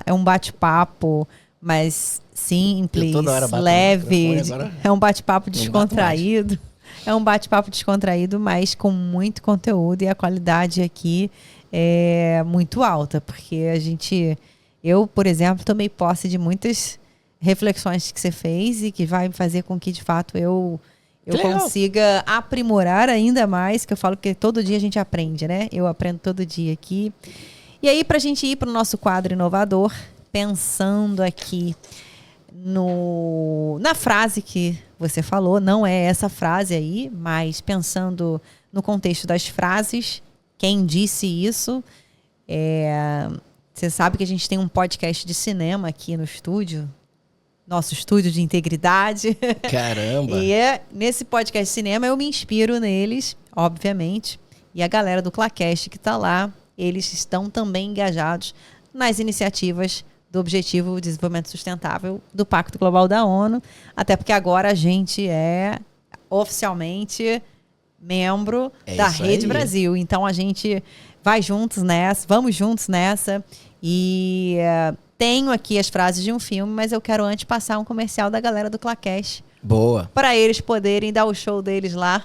é um bate-papo, mas simples, leve. É um bate-papo descontraído. É um bate-papo descontraído, mas com muito conteúdo, e a qualidade aqui é muito alta, porque eu, por exemplo, tomei posse de muitas reflexões que você fez e que vai fazer com que, de fato, eu consiga aprimorar ainda mais, que eu falo que todo dia a gente aprende, né? Eu aprendo todo dia aqui. E aí, para a gente ir para o nosso quadro inovador, pensando aqui na frase que você falou, não é essa frase aí, mas pensando no contexto das frases, quem disse isso? Você sabe que a gente tem um podcast de cinema aqui no estúdio, nosso estúdio de integridade. Caramba! E nesse podcast de cinema eu me inspiro neles, obviamente, e a galera do Clacast que está lá, eles estão também engajados nas iniciativas do Objetivo de Desenvolvimento Sustentável do Pacto Global da ONU, até porque agora a gente é oficialmente membro da Rede Brasil. Então a gente vamos juntos nessa. E tenho aqui as frases de um filme, mas eu quero antes passar um comercial da galera do Clacast. Boa. Para eles poderem dar o show deles lá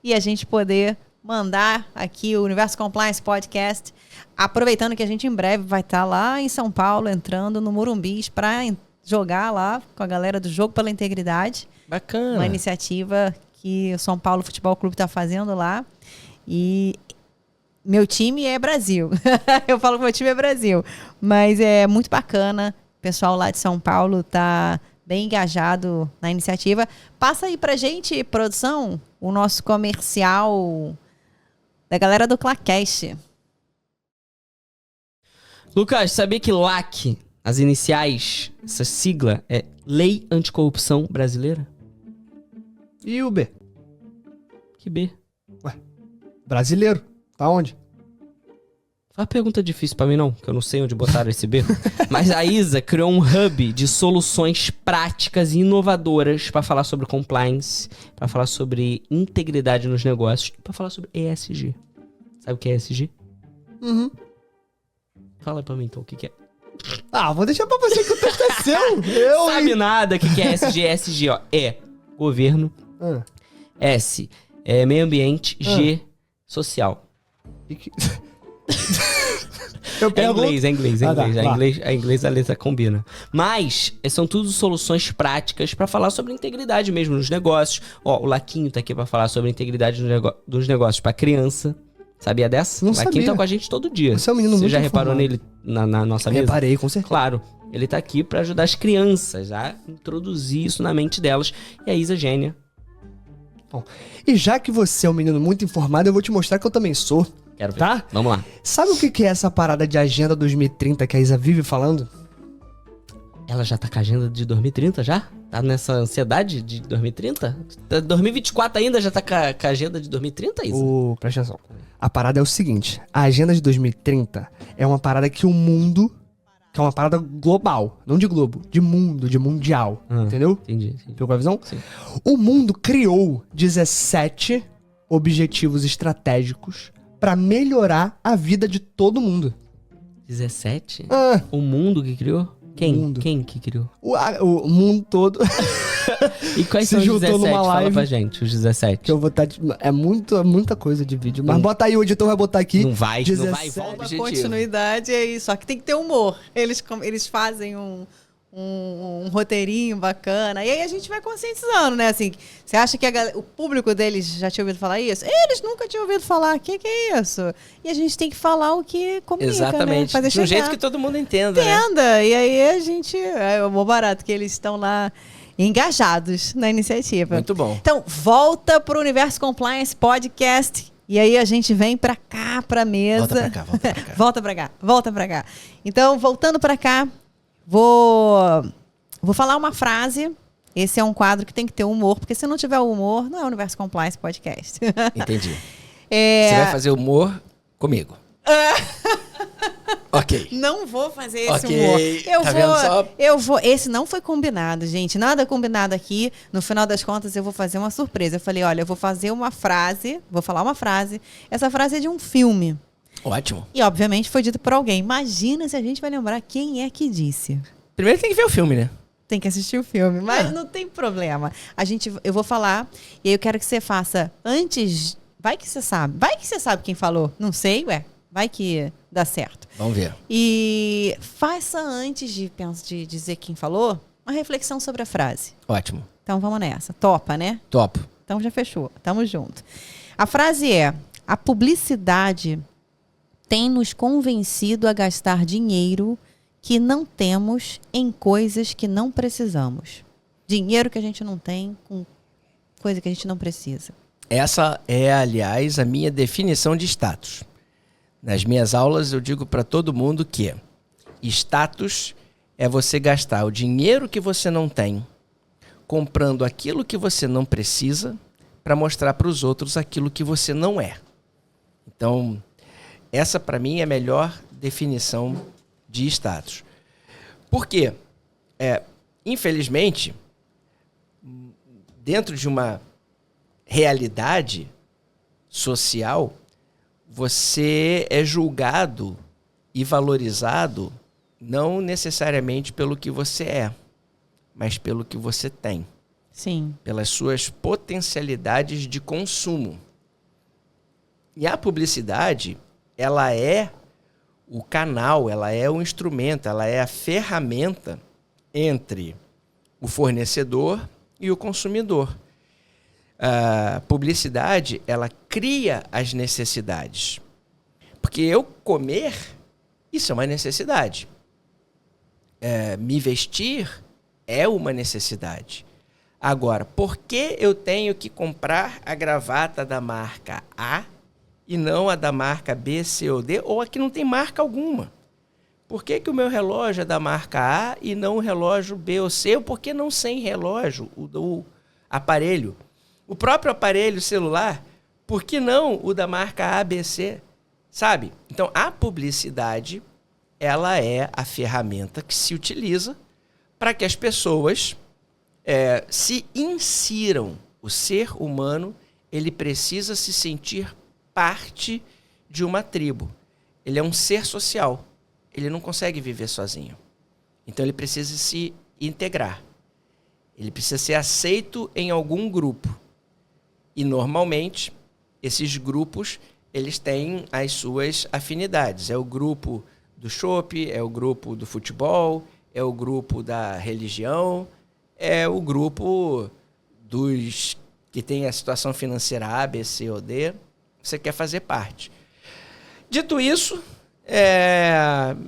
e a gente poder mandar aqui o Universo Compliance Podcast, aproveitando que a gente em breve vai estar lá em São Paulo, entrando no Morumbis para jogar lá com a galera do Jogo pela Integridade. Bacana. Uma iniciativa que o São Paulo Futebol Clube está fazendo lá. E meu time é Brasil. Eu falo que meu time é Brasil. Mas é muito bacana. O pessoal lá de São Paulo está bem engajado na iniciativa. Passa aí pra gente, produção, o nosso comercial da galera do Clacast. Lucas, sabia que LAC, as iniciais, essa sigla, é Lei Anticorrupção Brasileira? E o B? Que B? Ué, brasileiro. Tá onde? Faz pergunta difícil pra mim não, que eu não sei onde botaram esse B. Mas a ISA criou um hub de soluções práticas e inovadoras pra falar sobre compliance, pra falar sobre integridade nos negócios e pra falar sobre ESG. Sabe o que é ESG? Uhum. Fala pra mim então o que é. Ah, vou deixar pra você que o texto é seu. Sabe nada o que é ESG? ESG, ó, E, governo. S, meio ambiente. G, social. Eu pergunto... É inglês. A inglês a letra combina. Mas são tudo soluções práticas pra falar sobre integridade mesmo nos negócios. Ó, o Laquinho tá aqui pra falar sobre integridade dos negócios pra criança. Sabia dessa? Não o Laquinho sabia. tá com a gente todo dia. Você é um menino Você muito já reparou informado. nele na nossa mesa? Reparei, com certeza. Claro. Ele tá aqui pra ajudar as crianças a introduzir isso na mente delas. E a Isa gênia. Bom, e já que você é um menino muito informado, eu vou te mostrar que eu também sou. Quero ver. Tá? Vamos lá. Sabe o que é essa parada de Agenda 2030 que a Isa vive falando? Ela já tá com a agenda de 2030 já? Tá nessa ansiedade de 2030? 2024 ainda já tá com a agenda de 2030, Isa? Presta atenção. A parada é o seguinte, a Agenda de 2030 é uma parada que o mundo, que é uma parada global, não de globo, de mundo, de mundial, entendeu? Entendi. Pegou a visão? Sim. O mundo criou 17 objetivos estratégicos pra melhorar a vida de todo mundo. 17? Ah, O mundo que criou? Quem? mundo. Quem que criou? o mundo todo E quais Se são os juntou 17? numa Fala live pra gente, os 17. que eu vou botar... É muita coisa de vídeo. Mas bota aí, o editor vai botar aqui. Não vai, 17. volta. Uma Objetivo. continuidade é isso. Só que tem que ter humor. Eles fazem um roteirinho bacana. E aí a gente vai conscientizando, né? Assim, você acha que o público deles já tinha ouvido falar isso? Eles nunca tinham ouvido falar. O que é isso? E a gente tem que falar o que comunica, né? Exatamente. Fazer De um chegar. jeito que todo mundo entenda, né? Entenda. E aí a gente... É o barato que eles estão lá engajados na iniciativa. Muito bom. Então, volta para o Universo Compliance Podcast. E aí a gente vem para cá, para a mesa. Volta pra cá, volta pra cá. volta para cá. Então, voltando para cá, vou falar uma frase. Esse é um quadro que tem que ter humor, porque se não tiver humor, não é o Universo Compliance Podcast. Entendi. Você vai fazer humor comigo. Ok. Não vou fazer esse Ok. humor. Tá vendo só? Eu vou. Esse não foi combinado, gente. Nada combinado aqui. No final das contas, eu vou fazer uma surpresa. Eu falei, olha, eu vou fazer uma frase, vou falar uma frase. Essa frase é de um filme. Ótimo. E, obviamente, foi dito por alguém. Imagina se a gente vai lembrar quem é que disse. Primeiro tem que ver o filme, né? Tem que assistir o filme, mas não tem problema. Eu vou falar e aí eu quero que você faça antes. Vai que você sabe. Vai que você sabe quem falou. Não sei, ué. Vai que dá certo. Vamos ver. E faça antes de dizer quem falou, uma reflexão sobre a frase. Ótimo. Então vamos nessa. Topa, né? Topo. Então já fechou. Tamo junto. A frase é: a publicidade tem nos convencido a gastar dinheiro que não temos em coisas que não precisamos. Dinheiro que a gente não tem com coisa que a gente não precisa. Essa é, aliás, a minha definição de status. Nas minhas aulas eu digo para todo mundo que status é você gastar o dinheiro que você não tem comprando aquilo que você não precisa para mostrar para os outros aquilo que você não é. Então, essa para mim é a melhor definição de status. Por quê? Infelizmente, dentro de uma realidade social, você é julgado e valorizado não necessariamente pelo que você é, mas pelo que você tem. Sim. Pelas suas potencialidades de consumo. E a publicidade, ela é o canal, ela é o instrumento, ela é a ferramenta entre o fornecedor e o consumidor. A publicidade, ela cria as necessidades. Porque eu comer, isso é uma necessidade. Me vestir é uma necessidade. Agora, por que eu tenho que comprar a gravata da marca A e não a da marca B, C ou D, ou a que não tem marca alguma? Por que o meu relógio é da marca A e não o relógio B ou C? Ou por que não sem relógio, o aparelho? O próprio aparelho celular, por que não o da marca A, B, C? Sabe? Então, a publicidade, ela é a ferramenta que se utiliza para que as pessoas se insiram. O ser humano, ele precisa se sentir parte de uma tribo. Ele é um ser social. Ele não consegue viver sozinho. Então, ele precisa se integrar. Ele precisa ser aceito em algum grupo. E, normalmente, esses grupos, eles têm as suas afinidades. É o grupo do chopp, é o grupo do futebol, é o grupo da religião, é o grupo dos que tem a situação financeira A, B, C ou D. Você quer fazer parte. Dito isso,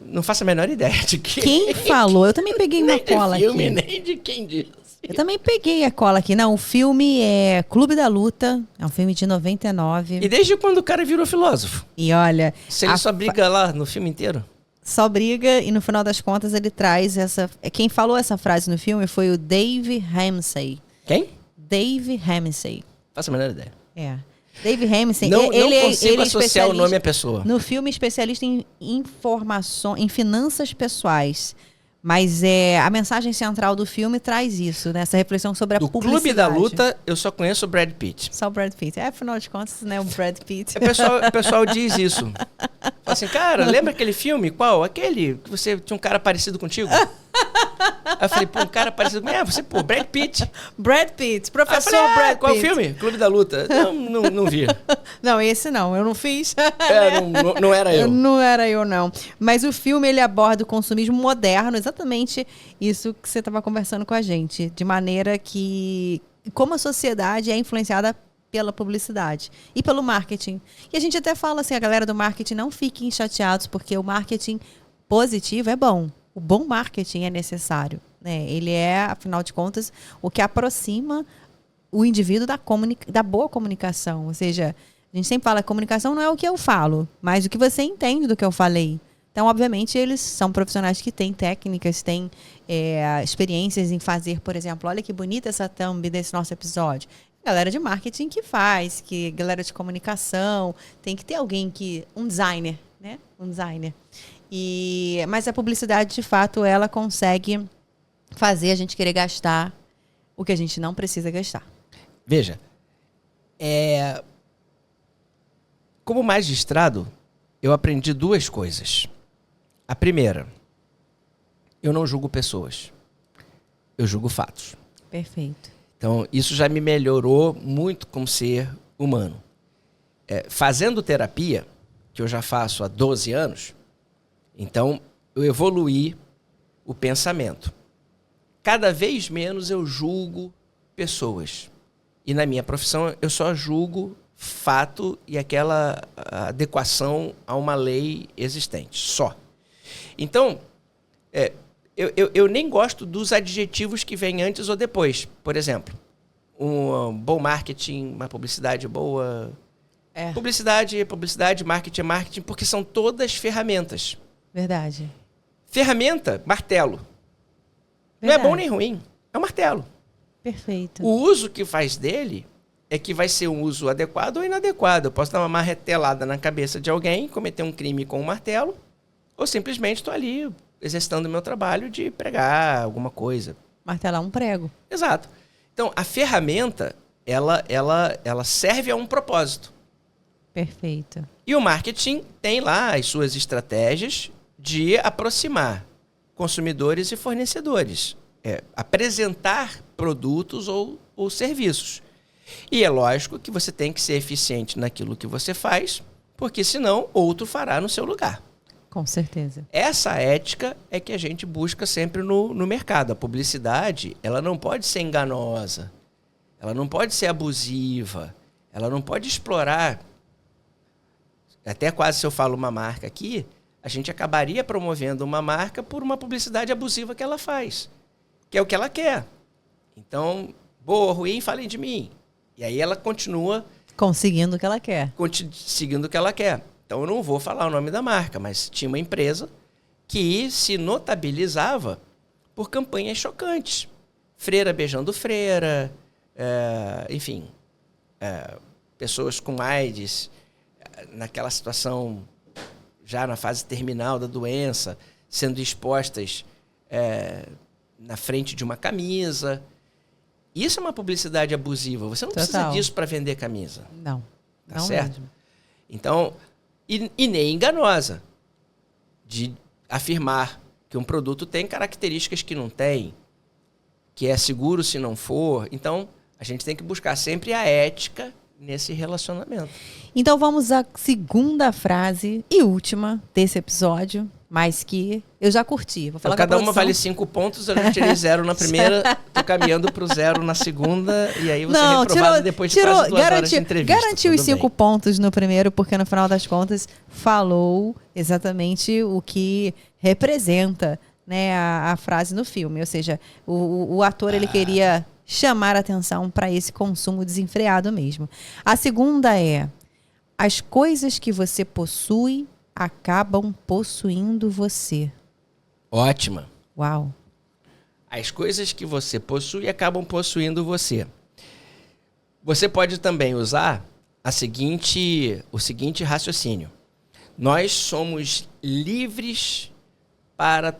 não faço a menor ideia de Quem falou? Eu também peguei uma cola aqui. aqui. Nem de quem disse. Eu também peguei a cola aqui. Não, o filme é Clube da Luta. É um filme de 99. E desde quando o cara virou filósofo? E olha... Se ele só briga lá no filme inteiro? Só briga e no final das contas ele traz essa... Quem falou essa frase no filme foi o Dave Ramsey. Quem? Dave Ramsey. Faço a menor ideia. Dave Ramsey. Não ele consigo é associar o nome à pessoa. No filme, especialista em em finanças pessoais. Mas a mensagem central do filme traz isso, né? Essa reflexão sobre a publicidade. Do Clube da Luta, eu só conheço o Brad Pitt. Só o Brad Pitt. Afinal de contas, né? O Brad Pitt. O pessoal diz isso. Fala assim, cara, lembra aquele filme? Qual? Aquele que você tinha um cara parecido contigo? Aí eu falei, um cara parecido comigo. Você, Brad Pitt. Brad Pitt, professor falei, Brad Pitt. Qual filme? Clube da Luta. Não vi. Não, esse não, eu não fiz. Não era eu. Não era eu, não. Mas o filme, ele aborda o consumismo moderno, exatamente isso que você estava conversando com a gente. De maneira que... Como a sociedade é influenciada pela publicidade e pelo marketing. E a gente até fala assim, a galera do marketing, não fiquem chateados, porque o marketing positivo é bom. O bom marketing é necessário. né? Ele é, afinal de contas, o que aproxima o indivíduo da boa comunicação. Ou seja, a gente sempre fala que comunicação não é o que eu falo, mas o que você entende do que eu falei. Então, obviamente, eles são profissionais que têm técnicas, têm experiências em fazer, por exemplo, olha que bonita essa thumb desse nosso episódio. Galera de marketing que faz, que galera de comunicação, tem que ter alguém um designer, né? Um designer. Mas a publicidade, de fato, ela consegue fazer a gente querer gastar o que a gente não precisa gastar. Veja, como magistrado, eu aprendi 2 coisas. A primeira, eu não julgo pessoas, eu julgo fatos. Perfeito. Então, isso já me melhorou muito como ser humano. Fazendo terapia, que eu já faço há 12 anos, então eu evoluí o pensamento. Cada vez menos eu julgo pessoas. E na minha profissão eu só julgo fato e aquela adequação a uma lei existente, só. Então, eu nem gosto dos adjetivos que vêm antes ou depois. Por exemplo, um bom marketing, uma publicidade boa. Publicidade é publicidade, marketing é marketing, porque são todas ferramentas. Verdade. Ferramenta, martelo. Não é bom nem ruim, é um martelo. Perfeito. O uso que faz dele é que vai ser um uso adequado ou inadequado. Eu posso dar uma martelada na cabeça de alguém, cometer um crime com um martelo, ou simplesmente estou ali exercitando o meu trabalho de pregar alguma coisa. Martelar um prego. Exato. Então, a ferramenta, ela serve a um propósito. Perfeito. E o marketing tem lá as suas estratégias de aproximar consumidores e fornecedores. Apresentar produtos ou serviços. E é lógico que você tem que ser eficiente naquilo que você faz, porque senão outro fará no seu lugar. Com certeza. Essa ética é que a gente busca sempre no mercado. A publicidade, ela não pode ser enganosa, ela não pode ser abusiva, ela não pode explorar. Até quase se eu falo uma marca aqui, a gente acabaria promovendo uma marca por uma publicidade abusiva que ela faz, que é o que ela quer. Então, boa ou ruim, falem de mim. E aí ela continua conseguindo o que ela quer. Seguindo o que ela quer. Então eu não vou falar o nome da marca, mas tinha uma empresa que se notabilizava por campanhas chocantes. Freira beijando freira, enfim, pessoas com AIDS naquela situação já na fase terminal da doença, sendo expostas na frente de uma camisa. Isso é uma publicidade abusiva. Você não precisa disso para vender camisa. Não. Tá não certo? Mesmo. Então, e nem enganosa de afirmar que um produto tem características que não tem, que é seguro se não for. Então, a gente tem que buscar sempre a ética nesse relacionamento. Então, vamos à segunda frase e última desse episódio, mas que eu já curti. Vou falar então, cada uma vale 5 pontos, eu já tirei 0 na primeira, tô caminhando pro 0 na segunda, e aí você é reprovado depois de quase 2 horas de entrevista. Garantiu os 5 pontos no primeiro, porque no final das contas falou exatamente o que representa, né, a frase no filme. Ou seja, o ator ele queria chamar a atenção para esse consumo desenfreado mesmo. A segunda é: as coisas que você possui acabam possuindo você. Ótima. Uau. As coisas que você possui acabam possuindo você. Você pode também usar o seguinte raciocínio. Nós somos livres para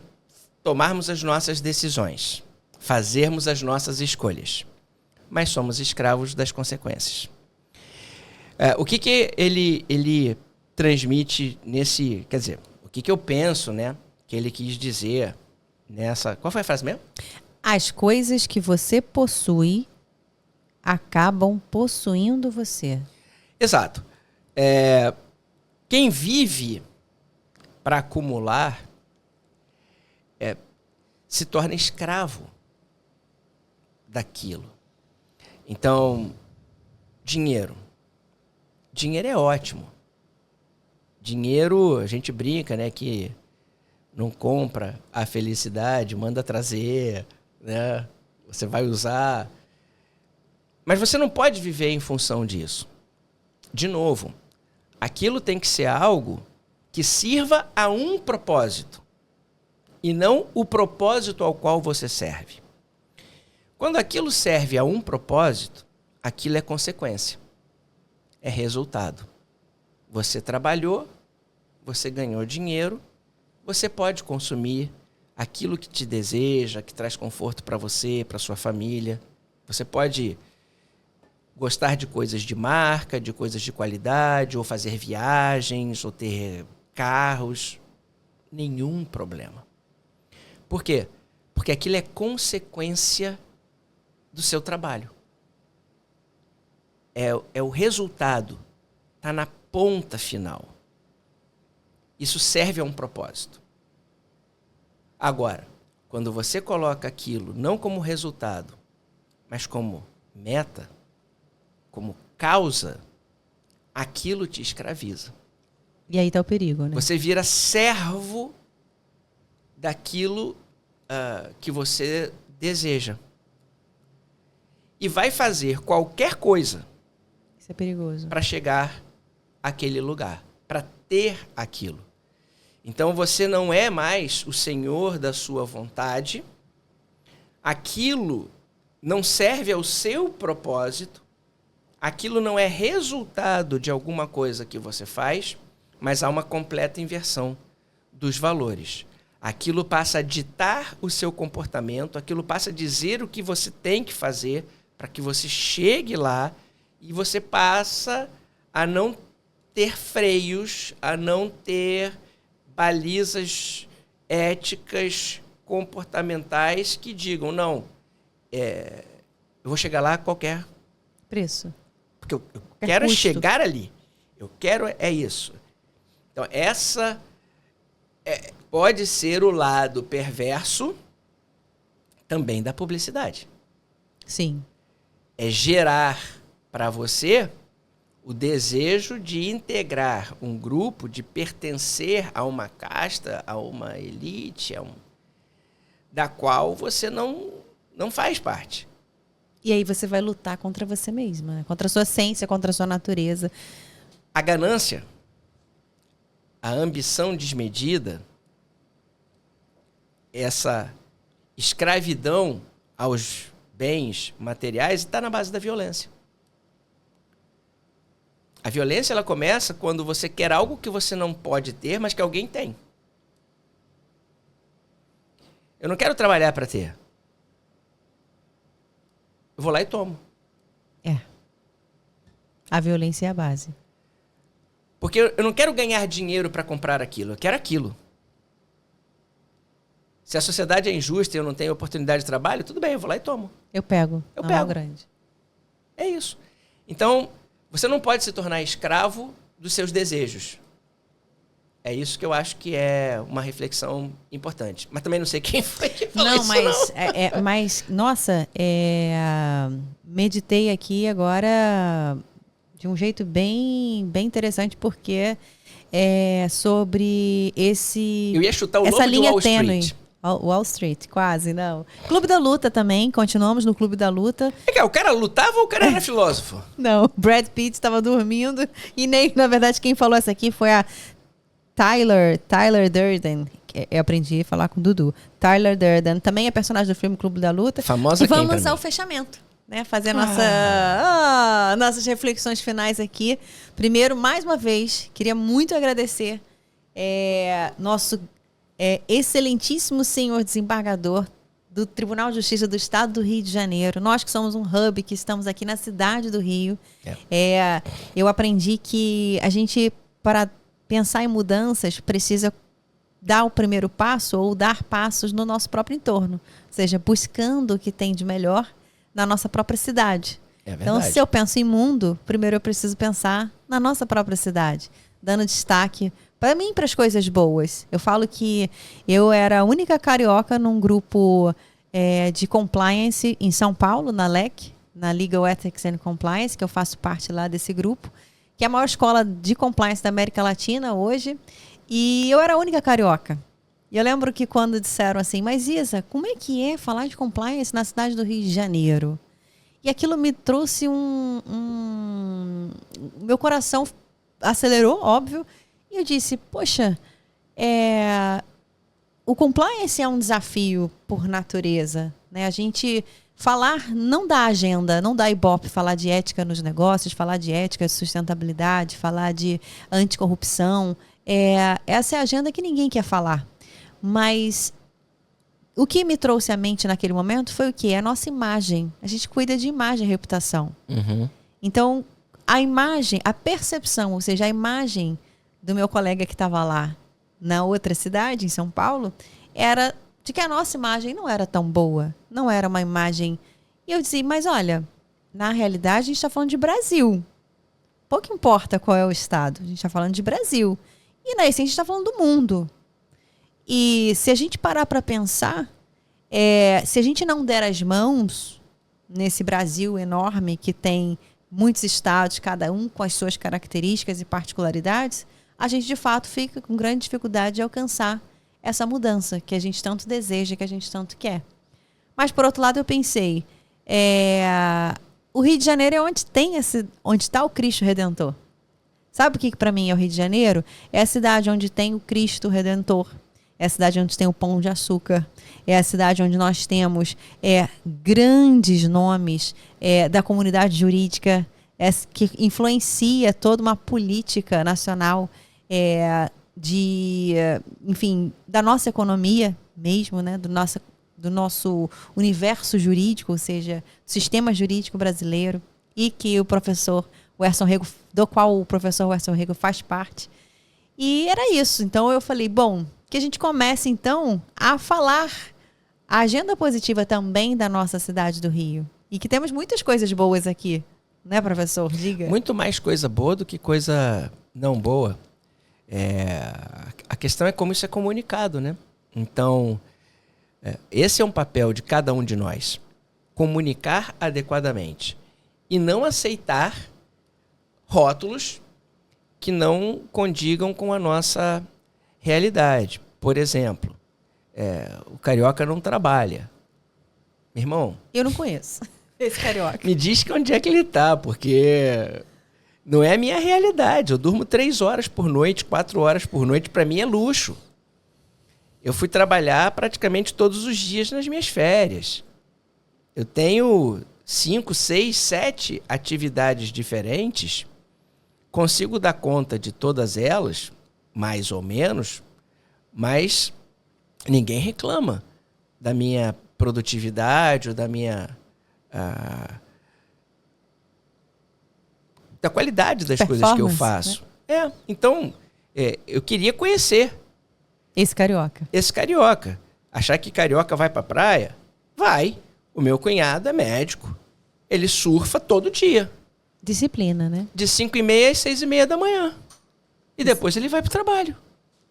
tomarmos as nossas decisões, fazermos as nossas escolhas, mas somos escravos das consequências. O que ele transmite nesse... Quer dizer, o que eu penso, né, que ele quis dizer nessa... Qual foi a frase mesmo? As coisas que você possui acabam possuindo você. Exato. Quem vive para acumular se torna escravo daquilo. Então, dinheiro. Dinheiro é ótimo. Dinheiro, a gente brinca, né, que não compra a felicidade, manda trazer, né? Você vai usar. Mas você não pode viver em função disso. De novo, aquilo tem que ser algo que sirva a um propósito e não o propósito ao qual você serve. Quando aquilo serve a um propósito, aquilo é consequência, é resultado. Você trabalhou, você ganhou dinheiro, você pode consumir aquilo que te deseja, que traz conforto para você, para sua família. Você pode gostar de coisas de marca, de coisas de qualidade, ou fazer viagens, ou ter carros. Nenhum problema. Por quê? Porque aquilo é consequência do seu trabalho. É o resultado. Está na ponta final. Isso serve a um propósito. Agora, quando você coloca aquilo não como resultado, mas como meta, como causa, aquilo te escraviza. E aí tá o perigo, né? Você vira servo daquilo que você deseja. E vai fazer qualquer coisa Isso é perigoso. para chegar àquele lugar, para ter aquilo. Então você não é mais o senhor da sua vontade, aquilo não serve ao seu propósito, aquilo não é resultado de alguma coisa que você faz, mas há uma completa inversão dos valores. Aquilo passa a ditar o seu comportamento, aquilo passa a dizer o que você tem que fazer para que você chegue lá e você passa a não ter freios, a não ter balizas éticas, comportamentais que digam, não, eu vou chegar lá a qualquer Preço. porque eu quero custo. chegar ali. Eu quero isso. Então, essa pode ser o lado perverso também da publicidade. Sim. É gerar para você o desejo de integrar um grupo, de pertencer a uma casta, a uma elite, da qual você não faz parte. E aí você vai lutar contra você mesma, né? Contra a sua essência, contra a sua natureza. A ganância, a ambição desmedida, essa escravidão aos bens materiais está na base da violência. A violência ela começa quando você quer algo que você não pode ter, mas que alguém tem. Eu não quero trabalhar para ter. Eu vou lá e tomo. A violência é a base. Porque eu não quero ganhar dinheiro para comprar aquilo, eu quero aquilo. Se a sociedade é injusta e eu não tenho oportunidade de trabalho, tudo bem, eu vou lá e tomo. Eu pego. Eu não pego. É o grande. É isso. Então, você não pode se tornar escravo dos seus desejos. É isso que eu acho que é uma reflexão importante. Mas também não sei quem foi que falou Não, isso, mas, mas, nossa, meditei aqui agora de um jeito bem, bem interessante, porque é sobre Eu ia chutar o essa lobo de linha Wall tênue. Street. Wall Street, quase, não. Clube da Luta também, continuamos no Clube da Luta. O cara lutava ou o cara era filósofo? Não, Brad Pitt estava dormindo e nem, na verdade, quem falou essa aqui foi a Tyler Durden. Eu aprendi a falar com o Dudu. Tyler Durden também é personagem do filme Clube da Luta. Famosa e quem vamos pra ao mim? fechamento, né? Fazer nossas reflexões finais aqui. Primeiro, mais uma vez, queria muito agradecer nosso excelentíssimo senhor desembargador do Tribunal de Justiça do Estado do Rio de Janeiro. Nós que somos um hub, que estamos aqui na cidade do Rio. Eu aprendi que a gente, para pensar em mudanças, precisa dar o primeiro passo ou dar passos no nosso próprio entorno. Ou seja, buscando o que tem de melhor na nossa própria cidade. Então, se eu penso em mundo, primeiro eu preciso pensar na nossa própria cidade, dando destaque para mim, para as coisas boas. Eu falo que eu era a única carioca num grupo de compliance em São Paulo, na LEC, na Legal Ethics and Compliance, que eu faço parte lá desse grupo, que é a maior escola de compliance da América Latina hoje. E eu era a única carioca. E eu lembro que quando disseram assim, mas Isa, como é que é falar de compliance na cidade do Rio de Janeiro? E aquilo me trouxe meu coração acelerou, óbvio, e eu disse, poxa, o compliance é um desafio por natureza, né? A gente falar não dá agenda, não dá ibope, falar de ética nos negócios, falar de ética, de sustentabilidade, falar de anticorrupção, essa é a agenda que ninguém quer falar. Mas o que me trouxe à mente naquele momento foi o quê? A nossa imagem. A gente cuida de imagem e reputação. Uhum. Então, a imagem, a percepção, ou seja, a imagem do meu colega que estava lá na outra cidade, em São Paulo, era de que a nossa imagem não era tão boa. Não era uma imagem... E eu disse, mas olha, na realidade a gente está falando de Brasil. Pouco importa qual é o estado. A gente está falando de Brasil. E na essência a gente está falando do mundo. E se a gente parar para pensar, se a gente não der as mãos nesse Brasil enorme que tem muitos estados, cada um com as suas características e particularidades, a gente de fato fica com grande dificuldade de alcançar essa mudança que a gente tanto deseja, que a gente tanto quer. Mas por outro lado eu pensei, o Rio de Janeiro é onde está o Cristo Redentor. Sabe o que para mim é o Rio de Janeiro? É a cidade onde tem o Cristo Redentor. É a cidade onde tem o Pão de Açúcar. É a cidade onde nós temos grandes nomes da comunidade jurídica que influencia toda uma política nacional enfim, da nossa economia mesmo, né? do nosso universo jurídico, ou seja, sistema jurídico brasileiro, e que o professor Werson Rego, do qual o professor Werson Rego faz parte. E era isso. Então eu falei, bom, que a gente comece então a falar a agenda positiva também da nossa cidade do Rio. E que temos muitas coisas boas aqui, né, professor? Diga. Muito mais coisa boa do que coisa não boa. A questão é como isso é comunicado, né? Então, esse é um papel de cada um de nós. Comunicar adequadamente. E não aceitar rótulos que não condigam com a nossa realidade. Por exemplo, o carioca não trabalha. Meu irmão... Eu não conheço esse carioca. Me diz onde é que ele tá, porque não é a minha realidade. Eu durmo 3 horas por noite, 4 horas por noite. Para mim é luxo. Eu fui trabalhar praticamente todos os dias nas minhas férias. Eu tenho 5, 6, 7 atividades diferentes. Consigo dar conta de todas elas, mais ou menos, mas ninguém reclama da minha produtividade ou da minha... da qualidade das coisas que eu faço. Né? Então, eu queria conhecer esse carioca. Achar que carioca vai pra praia? Vai. O meu cunhado é médico. Ele surfa todo dia. Disciplina, né? De 5h30 às 6h30 da manhã. E depois ele vai pro trabalho.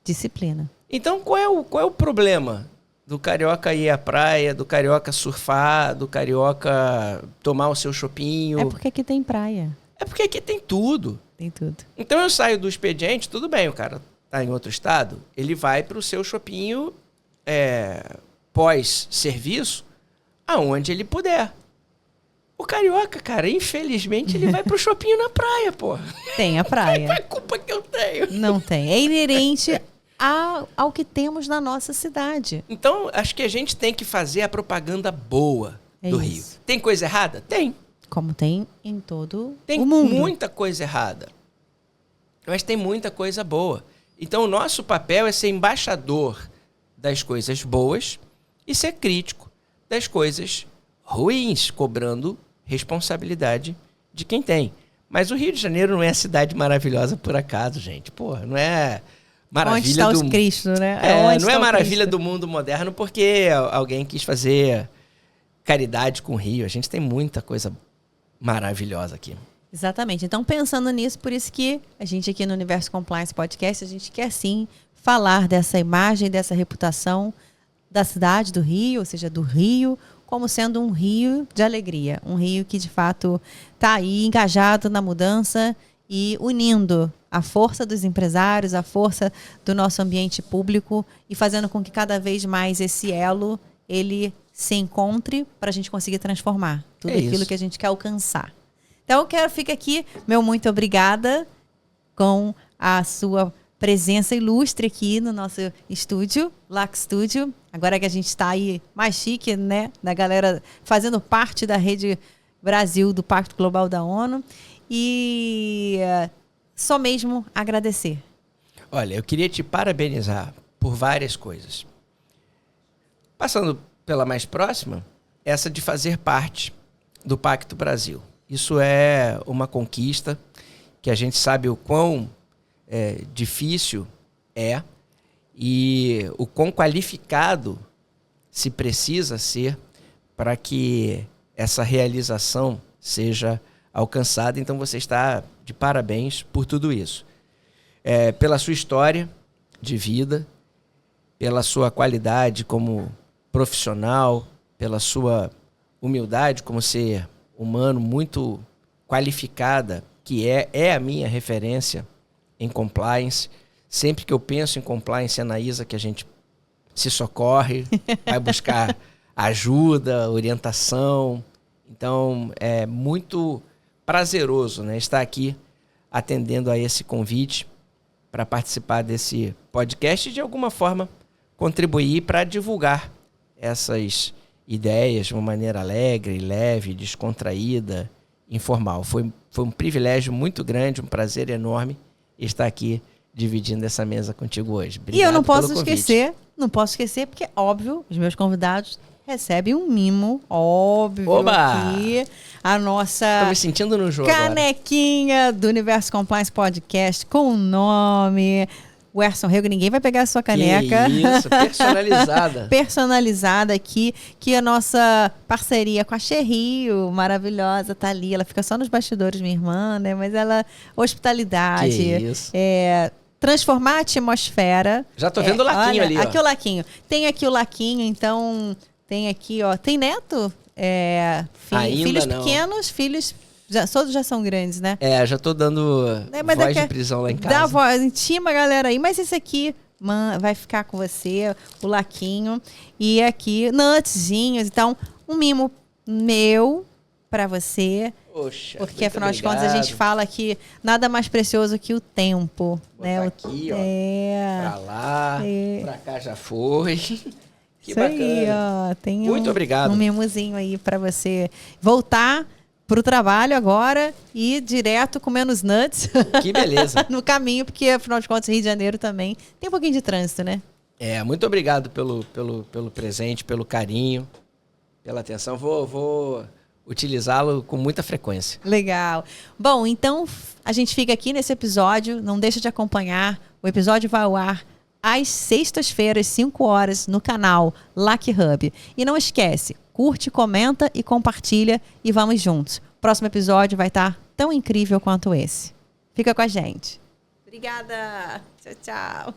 Disciplina. Então, qual é o problema do carioca ir à praia, do carioca surfar, do carioca tomar o seu chopinho? É porque aqui tem praia. É porque aqui tem tudo. Tem tudo. Então eu saio do expediente, tudo bem, o cara tá em outro estado, ele vai pro seu chopinho pós-serviço, aonde ele puder. O carioca, cara, infelizmente, ele vai pro shopping na praia, pô. Tem a praia. Qual é a culpa que eu tenho? Não tem. É inerente ao que temos na nossa cidade. Então, acho que a gente tem que fazer a propaganda boa do Rio. Tem coisa errada? Tem. Como tem em todo o mundo. Tem muita coisa errada. Mas tem muita coisa boa. Então, o nosso papel é ser embaixador das coisas boas e ser crítico das coisas ruins, cobrando responsabilidade de quem tem. Mas o Rio de Janeiro não é cidade maravilhosa por acaso, gente. Porra, não é maravilha onde está os Cristo, né? Não é maravilha do mundo moderno porque alguém quis fazer caridade com o Rio. A gente tem muita coisa maravilhosa aqui. Exatamente. Então, pensando nisso, por isso que a gente aqui no Universo Compliance Podcast, a gente quer sim falar dessa imagem, dessa reputação da cidade do Rio, ou seja, do Rio, como sendo um rio de alegria. Um rio que, de fato, está aí engajado na mudança e unindo a força dos empresários, a força do nosso ambiente público e fazendo com que cada vez mais esse elo ele se encontre para a gente conseguir transformar tudo aquilo que a gente quer alcançar. Então, fica aqui, meu muito obrigada com a sua presença ilustre aqui no nosso estúdio, LAC Studio. Agora que a gente está aí mais chique, né? Da galera fazendo parte da Rede Brasil do Pacto Global da ONU. E só mesmo agradecer. Olha, eu queria te parabenizar por várias coisas. Passando pela mais próxima, essa de fazer parte do Pacto Brasil. Isso é uma conquista que a gente sabe o quão difícil é e o quão qualificado se precisa ser para que essa realização seja alcançada. Então você está de parabéns por tudo isso. Pela sua história de vida, pela sua qualidade como profissional, pela sua humildade como ser humano muito qualificada, que é a minha referência em compliance. Sempre que eu penso em compliance, é na Isa que a gente se socorre, vai buscar ajuda, orientação. Então, é muito prazeroso, né, estar aqui atendendo a esse convite para participar desse podcast e, de alguma forma, contribuir para divulgar essas ideias de uma maneira alegre, leve, descontraída, informal. Foi um privilégio muito grande, um prazer enorme estar aqui dividindo essa mesa contigo hoje. Obrigado. E eu não posso esquecer, porque, óbvio, os meus convidados recebem um mimo, óbvio. Oba! Que a nossa Tô me sentindo no jogo canequinha agora. do Universo Compliance Podcast com o nome o Erson Rego. Ninguém vai pegar a sua caneca. Que isso, personalizada. Personalizada aqui, que a nossa parceria com a Xerrio, maravilhosa, tá ali. Ela fica só nos bastidores, minha irmã, né? Mas ela, hospitalidade. Que isso. Transformar a atmosfera. Já tô vendo o laquinho olha, ali, ó. Aqui o laquinho. Tem aqui o laquinho, então tem aqui, ó. Tem neto? Filhos não. Pequenos, filhos... Todos já são grandes, né? Já tô dando voz de prisão lá em casa. Dá voz, intima a galera aí. Mas esse aqui vai ficar com você, o laquinho. E aqui, nutzinhos. Então, um mimo meu pra você. Poxa, porque, afinal de contas, a gente fala que nada mais precioso que o tempo. Botar né? Aqui, ó. Pra lá, pra cá já foi. Que isso bacana. aí, ó. Tem muito obrigado. Um mimozinho aí pra você voltar pro trabalho agora e direto comendo os nuts. Que beleza. No caminho, porque afinal de contas Rio de Janeiro também tem um pouquinho de trânsito, né? Muito obrigado pelo presente, pelo carinho, pela atenção. Vou utilizá-lo com muita frequência. Legal. Bom, então a gente fica aqui nesse episódio. Não deixa de acompanhar. O episódio vai ao ar às sextas-feiras, 5 horas, no canal LAC Hub. E não esquece, curte, comenta e compartilha e vamos juntos. Próximo episódio vai estar tão incrível quanto esse. Fica com a gente. Obrigada. Tchau, tchau.